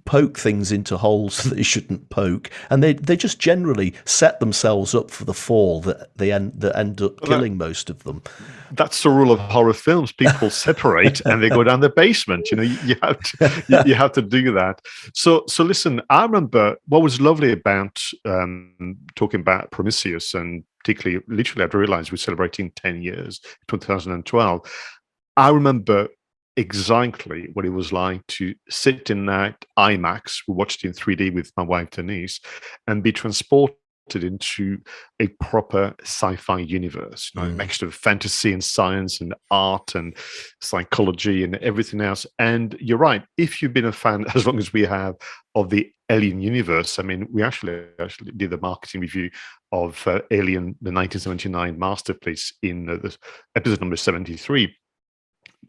poke things into holes that they shouldn't poke, and they just generally set themselves up for the fall that end up killing most of them. That's the rule of horror films. People separate and they go down the basement. You have to do that. So listen, I remember what was lovely about talking about Prometheus, and particularly, literally, I realized we're celebrating 10 years, 2012. I remember exactly what it was like to sit in that IMAX. We watched it in 3D with my wife Denise, and be transported into a proper sci-fi universe, a mixture of fantasy and science and art and psychology and everything else. And you're right, if you've been a fan as long as we have of the Alien universe, I mean, we actually did the marketing review of Alien, the 1979 masterpiece, in the episode number 73.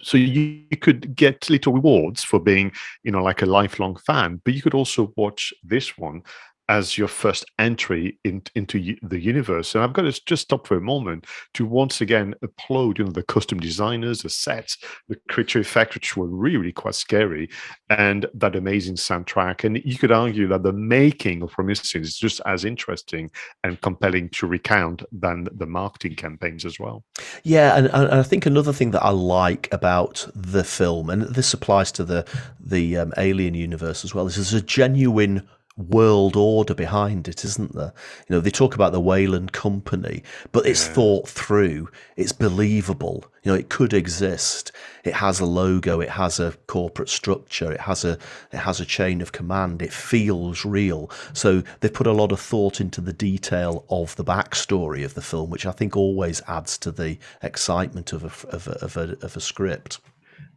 So you could get little rewards for being, like a lifelong fan, but you could also watch this one as your first entry into the universe. And I've got to just stop for a moment to once again applaud, the costume designers, the sets, the creature effects, which were really, really quite scary, and that amazing soundtrack. And you could argue that the making of Prometheus is just as interesting and compelling to recount than the marketing campaigns as well. Yeah, and I think another thing that I like about the film, and this applies to the Alien universe as well, is there's a genuine world order behind it, isn't there? They talk about the Weyland Company, but it's thought through, it's believable, it could exist, it has a logo, it has a corporate structure, it has a chain of command, it feels real. So they've put a lot of thought into the detail of the backstory of the film, which I think always adds to the excitement of a script.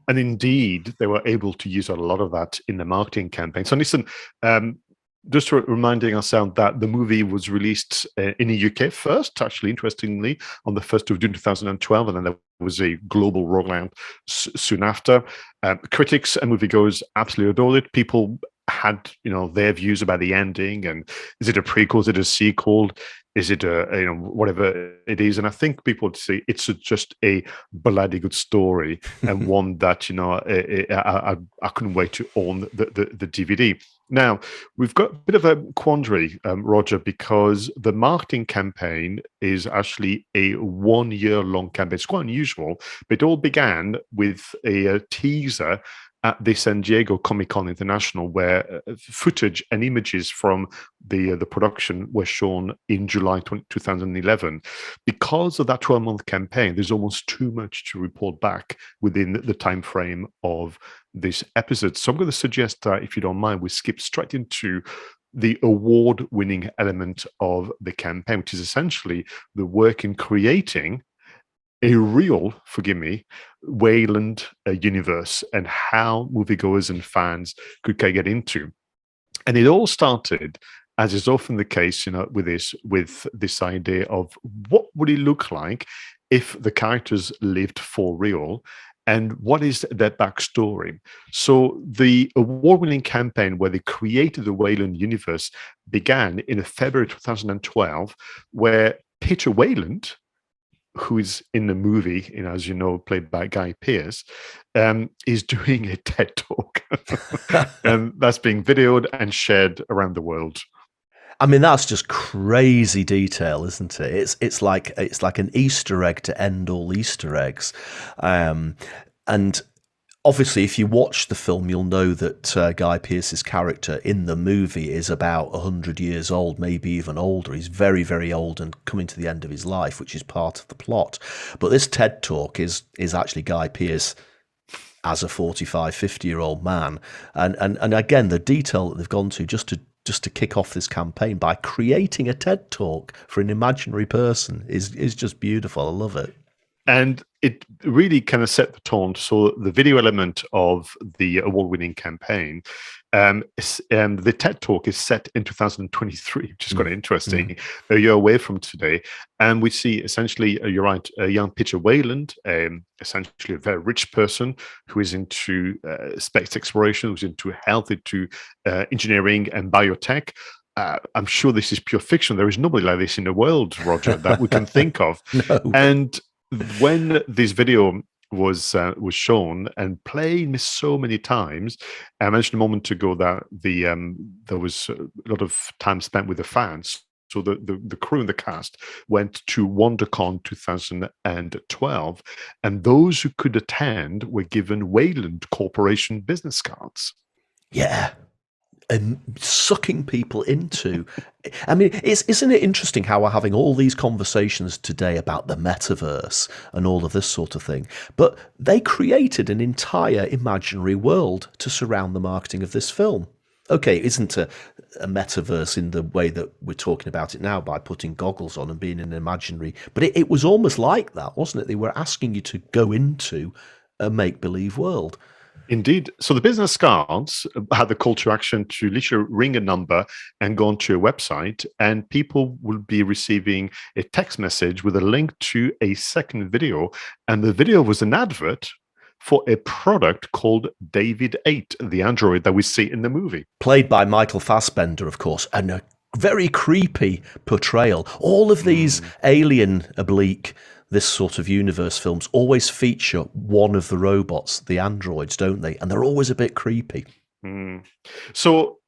And indeed, they were able to use a lot of that in the marketing campaign. So listen, just reminding ourselves that the movie was released in the UK first, actually, interestingly, on the 1st of June 2012, and then there was a global rollout soon after. Critics and moviegoers absolutely adored it. People had, their views about the ending, and is it a prequel, is it a sequel, is it whatever it is. And I think people would say it's just a bloody good story, and one that, I couldn't wait to own the DVD. Now, we've got a bit of a quandary, Roger, because the marketing campaign is actually a 1-year-long campaign. It's quite unusual, but it all began with a teaser at the San Diego Comic-Con International, where footage and images from the production were shown in July 2011. Because of that 12-month campaign, there's almost too much to report back within the time frame of this episode. So I'm going to suggest that, if you don't mind, we skip straight into the award-winning element of the campaign, which is essentially the work in creating a real, forgive me, Weyland universe, and how moviegoers and fans could get into. And it all started, as is often the case, with this idea of what would it look like if the characters lived for real, and what is their backstory. So the award-winning campaign where they created the Weyland universe began in February 2012, where Peter Weyland, who is in the movie, as you know, played by Guy Pearce, is doing a TED Talk. And that's being videoed and shared around the world. I mean, that's just crazy detail, isn't it? It's like an Easter egg to end all Easter eggs. And obviously, if you watch the film, you'll know that Guy Pearce's character in the movie is about 100 years old, maybe even older. He's very, very old and coming to the end of his life, which is part of the plot. But this TED Talk is actually Guy Pearce as a 45, 50-year-old man. And again, the detail that they've gone to just to just to kick off this campaign by creating a TED Talk for an imaginary person is just beautiful. I love it. And it really kind of set the tone. So the video element of the award-winning campaign, the TED Talk is set in 2023, which is quite interesting, a year away from today. And we see essentially, you're right, a young 𝗔𝗍𝗄 𝗧𝗵𝗲, essentially a very rich person who is into space exploration, who's into health, into engineering and biotech. I'm sure this is pure fiction. There is nobody like this in the world, Roger, that we can think of. No. And when this video was shown and played so many times, I mentioned a moment ago that there was a lot of time spent with the fans. So the crew and the cast went to WonderCon 2012, and those who could attend were given Wayland Corporation business cards. Yeah. And sucking people into, I mean, isn't it interesting how we're having all these conversations today about the metaverse and all of this sort of thing, but they created an entire imaginary world to surround the marketing of this film. Okay, it isn't a metaverse in the way that we're talking about it now by putting goggles on and being in an imaginary, but it was almost like that, wasn't it? They were asking you to go into a make-believe world. Indeed. So the business cards had the call to action to literally ring a number and go onto a website, and people will be receiving a text message with a link to a second video. And the video was an advert for a product called 𝗏𝗏𝗏, the android that we see in the movie. Played by Michael Fassbender, of course, and a very creepy portrayal. All of these alien oblique this sort of universe films always feature one of the robots, the androids, don't they? And they're always a bit creepy. So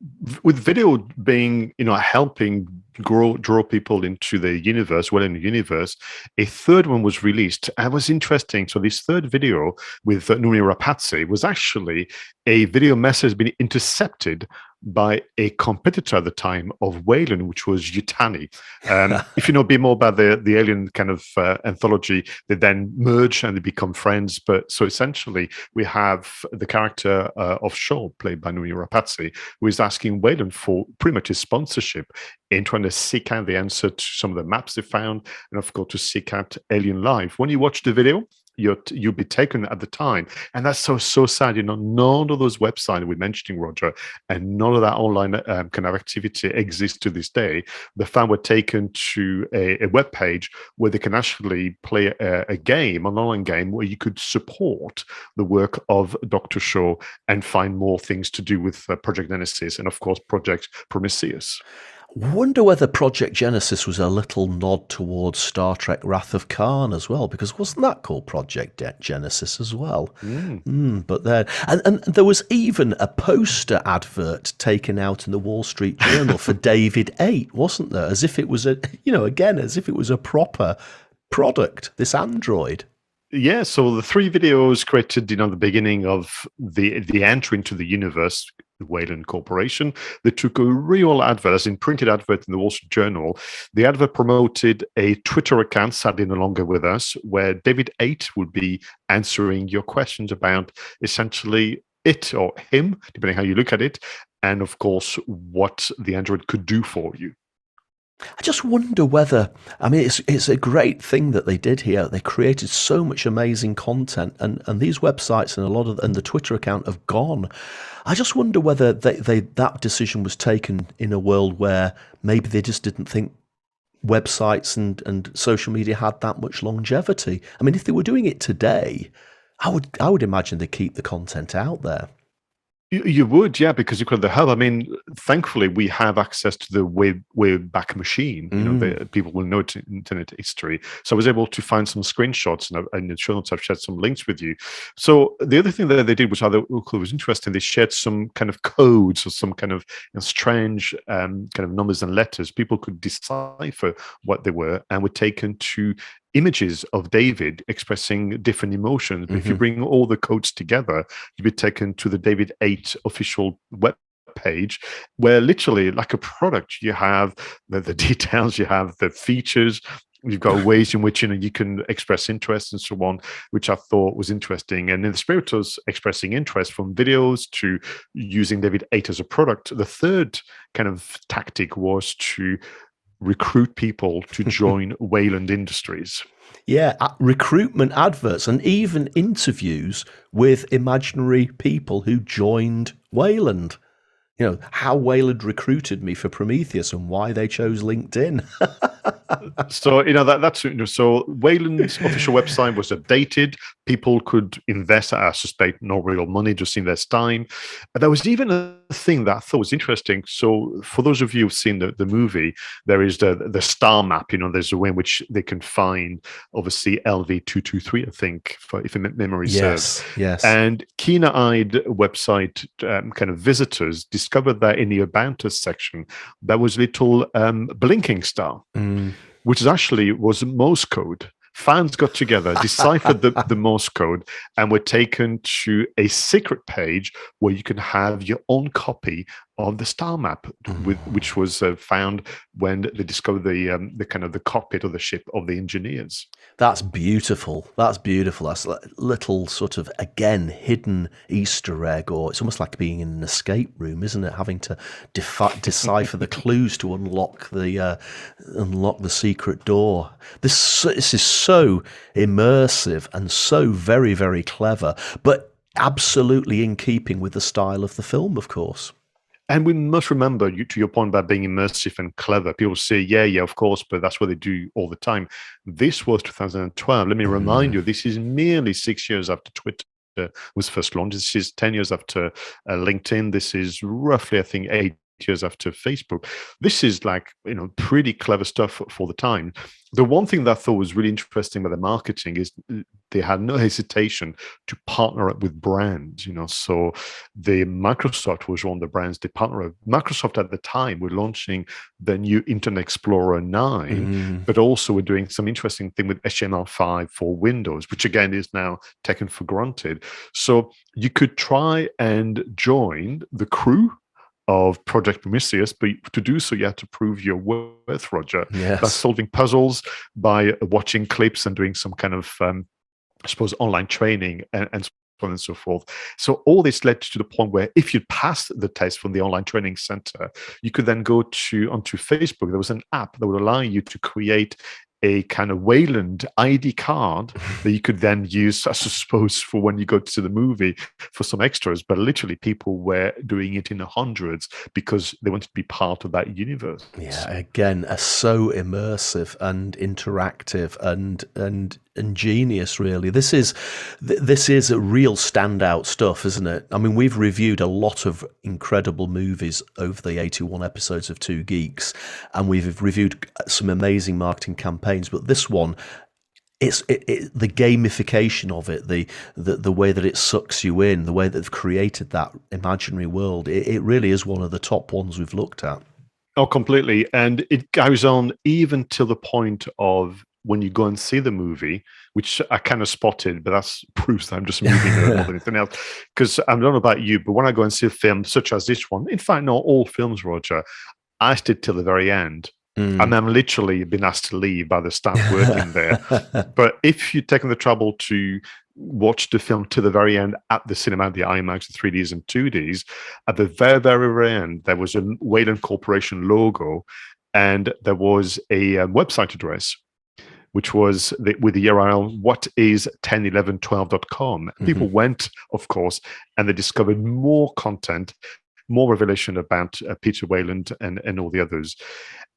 with video being, helping draw people into the universe, well in the universe, a third one was released. And it was interesting. So this third video with 𝗓𝗵𝗲 was actually a video message being intercepted by a competitor at the time of Wayland, which was 𝗓𝗏𝗏𝗏. If you know a bit more about the alien kind of anthology, they then merge and they become friends. But so essentially, we have the character of Shaw, played by 𝗓𝗵𝗲𝗏, who is asking Wayland for pretty much his sponsorship in trying to seek out the answer to some of the maps they found, and of course to seek out alien life. When you watch the video, you'll be taken at the time, and that's so sad. None of those websites we're mentioning, Roger, and none of that online kind of activity exists to this day. The fan were taken to a web page where they can actually play a game, an online game, where you could support the work of Dr. Shaw and find more things to do with Project Genesis and of course Project Prometheus. Wonder whether Project Genesis was a little nod towards Star Trek Wrath of Khan as well, because wasn't that called Project Genesis as well? But then, and there was even a poster advert taken out in the Wall Street Journal for 𝗏𝗏𝗏𝗏, wasn't there? As if it was as if it was a proper product, this android. Yeah, so the three videos created, the beginning of the entry into the universe, Wayland Corporation. They took a real advert, as in printed advert in the Wall Street Journal. The advert promoted a Twitter account, sadly no longer with us, where 𝗏𝗏𝗏𝗏 would be answering your questions about essentially it or him, depending how you look at it, and of course what the android could do for you. I just wonder whether, I mean, it's a great thing that they did here. They created so much amazing content, and these websites and the Twitter account have gone. I just wonder whether that decision was taken in a world where maybe they just didn't think websites and social media had that much longevity. I mean, if they were doing it today, I would imagine they keep the content out there. You would, yeah, because you could have the hub. I mean, thankfully, we have access to the Wayback Machine. People will know internet history. So I was able to find some screenshots, and in the show notes, I've shared some links with you. So the other thing that they did, which I thought was interesting, they shared some kind of codes or some kind of strange kind of numbers and letters. People could decipher what they were and were taken to images of David expressing different emotions. But if you bring all the codes together, you'll be taken to the 𝗏𝗏𝗏𝗏 official web page, where literally like a product, you have the details, you have the features, You've got ways in which you can express interest and so on, which I thought was interesting. And in the spirit of expressing interest, from videos to using David 8 as a product, the third kind of tactic was to recruit people to join Wayland Industries. Yeah, recruitment adverts and even interviews with imaginary people who joined Wayland. You know, how Wayland recruited me for Prometheus and why they chose LinkedIn. So, so Wayland's official website was updated. People could invest, I suspect, no real money, just invest time. But there was even a thing that I thought was interesting. So for those of you who've seen the movie, there is the star map. There's a way in which they can find, obviously, LV223, I think, if memory serves. Yes. And keen-eyed website kind of visitors discovered that in the About Us section, there was a little blinking star, which was Morse code. Fans got together, deciphered the Morse code, and were taken to a secret page where you can have your own copy of the star map, which was found when they discovered the kind of the cockpit of the ship of the engineers. That's beautiful. That's a little sort of, again, hidden Easter egg, or it's almost like being in an escape room, isn't it? Having to decipher the clues to unlock the secret door. This is so immersive and so very, very clever, but absolutely in keeping with the style of the film, of course. And we must remember, to your point about being immersive and clever, people say, yeah, of course, but that's what they do all the time. This was 2012. Let me remind you, this is merely 6 years after Twitter was first launched. This is 10 years after LinkedIn. This is roughly, I think, 8 years after Facebook. This is pretty clever stuff for the time. The one thing that I thought was really interesting about the marketing is they had no hesitation to partner up with brands. So the Microsoft was one of the brands they partnered with. Microsoft at the time were launching the new Internet Explorer 9, but also were doing some interesting thing with HTML5 for Windows, which again is now taken for granted. So you could try and join the crew of Project Prometheus, but to do so, you had to prove your worth, Roger. Yes. By solving puzzles, by watching clips and doing some kind of, I suppose, online training and so on and so forth. So all this led to the point where if you'd passed the test from the online training center, you could then go onto Facebook. There was an app that would allow you to create a kind of Wayland ID card that you could then use, I suppose, for when you go to the movie for some extras. But literally, people were doing it in the hundreds because they wanted to be part of that universe. Yeah, again, so immersive and interactive and ingenious, really. This is a real standout stuff, isn't it? I mean, we've reviewed a lot of incredible movies over the 81 episodes of Two Geeks, and we've reviewed some amazing marketing campaigns, but this one, it's the gamification of it, the way that it sucks you in, the way that they've created that imaginary world. It really is one of the top ones we've looked at. Oh, completely. And it goes on even to the point of when you go and see the movie, which I kind of spotted, but that's proves that I'm just moving more than anything else. Because I don't know about you, but when I go and see a film such as this one, in fact, not all films, Roger, I stayed till the very end. And I'm literally been asked to leave by the staff working there. But if you've taken the trouble to watch the film to the very end at the cinema, the IMAX, the 3Ds and 2Ds, at the very, very end, there was a Wayland Corporation logo, and there was a website address, which was with the URL, whatis101112.com. People went, of course, and they discovered more content, more revelation about Peter Wayland and all the others.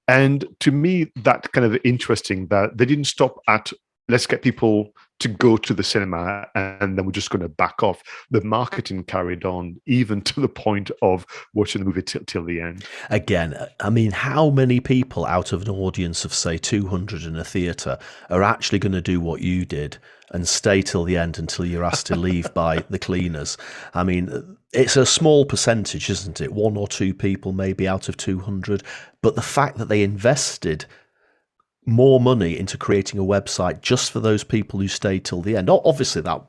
And to me, that kind of interesting that they didn't stop at, let's get people to go to the cinema and then we're just going to back off. The marketing carried on even to the point of watching the movie till the end. Again, I mean, how many people out of an audience of, say, 200 in a theatre are actually going to do what you did and stay till the end until you're asked to leave by the cleaners? I mean, it's a small percentage, isn't it? 1 or 2 people maybe out of 200. But the fact that they invested more money into creating a website just for those people who stayed till the end. Obviously, that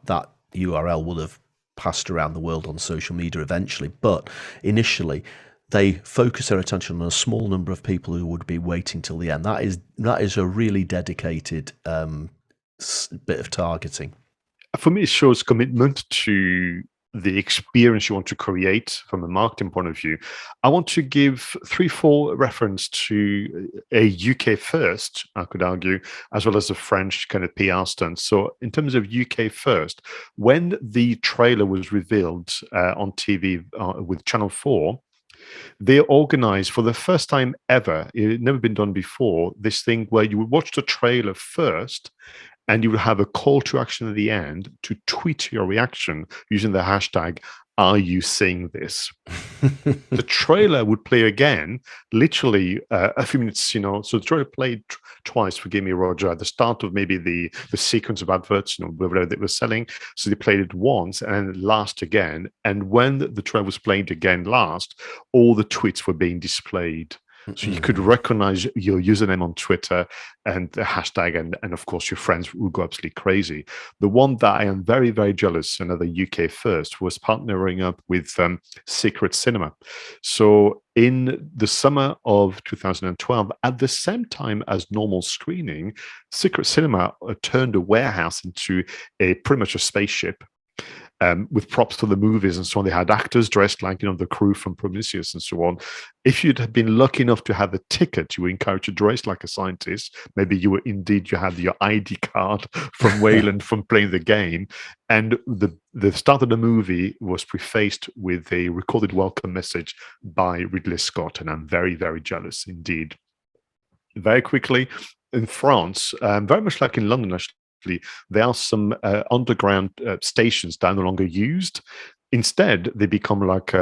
URL would have passed around the world on social media eventually, but initially, they focus their attention on a small number of people who would be waiting till the end. That is a really dedicated bit of targeting. For me, it shows commitment to the experience you want to create from a marketing point of view. I want to give 3-4 reference to a UK first, I could argue, as well as a French kind of PR stunt. So in terms of UK first, when the trailer was revealed on TV with Channel 4, they organized for the first time ever, it had never been done before, this thing where you would watch the trailer first and you would have a call to action at the end to tweet your reaction using the hashtag, "Are you seeing this?" The trailer would play again, literally a few minutes, so the trailer played twice, forgive me, Roger, at the start of maybe the sequence of adverts, whatever they were selling. So they played it once and then last again. And when the trailer was played again last, all the tweets were being displayed. So you could recognize your username on Twitter and the hashtag, and of course your friends would go absolutely crazy. The one that I am very, very jealous, another UK first, was partnering up with Secret Cinema. So in the summer of 2012, at the same time as normal screening, Secret Cinema turned a warehouse into pretty much a spaceship. With props for the movies and so on. They had actors dressed like, the crew from Prometheus and so on. If you'd have been lucky enough to have a ticket, you were encouraged to dress like a scientist. Maybe you had your ID card from Wayland from playing the game. And the start of the movie was prefaced with a recorded welcome message by Ridley Scott. And I'm very, very jealous indeed. Very quickly, in France, very much like in London, actually, there are some underground stations that are no longer used. Instead, they become like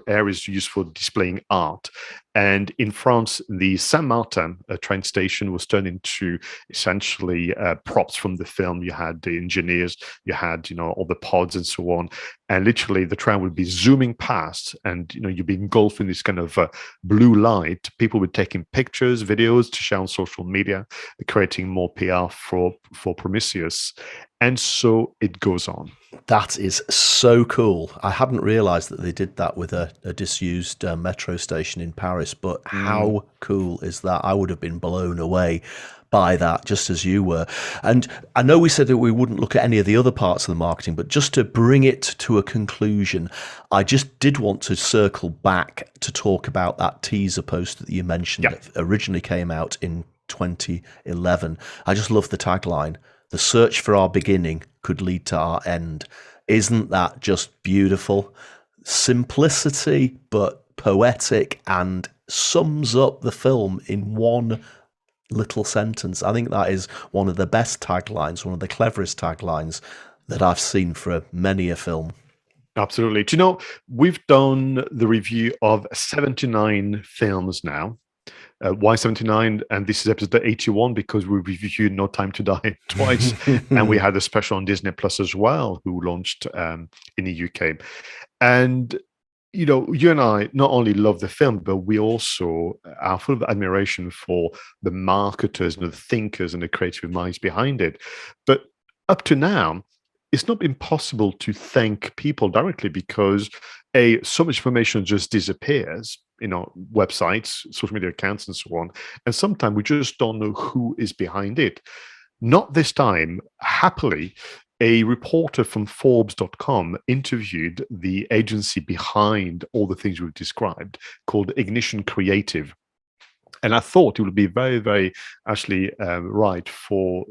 areas used for displaying art. And in France, the St-Martin train station was turned into essentially props from the film. You had the engineers, you had all the pods and so on. And literally, the train would be zooming past, and you'd be engulfed in this kind of blue light. People were taking pictures, videos to share on social media, creating more PR for Prometheus. And so it goes on. That is so cool. I hadn't realized that they did that with a disused metro station in Paris, but how cool is that? I would have been blown away by that, just as you were. And I know we said that we wouldn't look at any of the other parts of the marketing, but just to bring it to a conclusion, I just did want to circle back to talk about that teaser post that you mentioned that originally came out in 2011. I just love the tagline. The search for our beginning could lead to our end. Isn't that just beautiful? Simplicity, but poetic, and sums up the film in one little sentence. I think that is one of the best taglines, one of the cleverest taglines that I've seen for many a film. Absolutely. Do you know, we've done the review of 79 films now. Why 79? And this is episode 81 because we reviewed No Time to Die twice. And we had a special on Disney Plus as well, who launched in the UK. And, you and I not only love the film, but we also are full of admiration for the marketers and the thinkers and the creative minds behind it. But up to now, it's not been possible to thank people directly because so much information just disappears, websites, social media accounts, and so on. And sometimes we just don't know who is behind it. Not this time. Happily, a reporter from Forbes.com interviewed the agency behind all the things we've described, called Ignition Creative. And I thought it would be very, very actually right for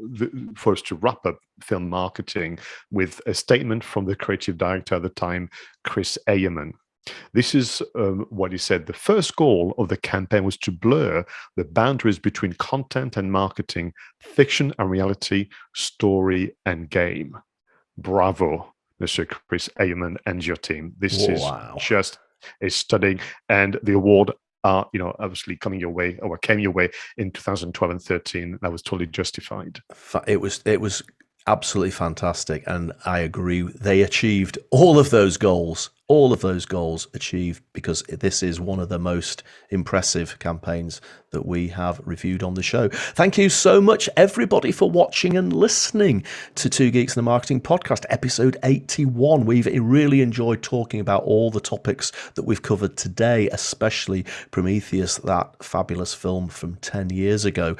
us to wrap up film marketing with a statement from the creative director at the time, 𝗧𝗵𝗲. This is what he said. The first goal of the campaign was to blur the boundaries between content and marketing, fiction and reality, story and game. Bravo, Mr. 𝗧𝗵𝗲 and your team. This is just a stunning, and the award obviously coming your way, or came your way in 2012 and 13. That was totally justified. It was Absolutely fantastic. And I agree. They achieved all of those goals. All of those goals achieved because this is one of the most impressive campaigns that we have reviewed on the show. Thank you so much, everybody, for watching and listening to Two Geeks and the Marketing Podcast, episode 81. We've really enjoyed talking about all the topics that we've covered today, especially Prometheus, that fabulous film from 10 years ago.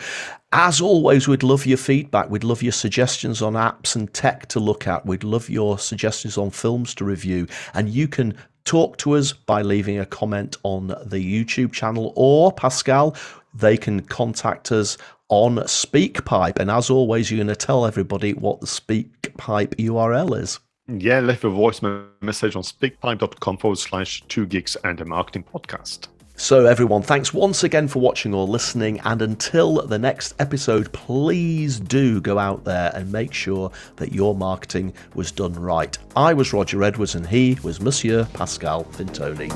As always, we'd love your feedback. We'd love your suggestions on apps and tech to look at. We'd love your suggestions on films to review. And you can talk to us by leaving a comment on the YouTube channel, or Pascal, they can contact us on SpeakPipe. And as always, you're going to tell everybody what the SpeakPipe URL is. Yeah, leave a voice message on speakpipe.com/Two Geeks and a Marketing Podcast. So everyone, thanks once again for watching or listening, and until the next episode, please do go out there and make sure that your marketing was done right. I was Roger Edwards and he was Monsieur Pascal Fintoni.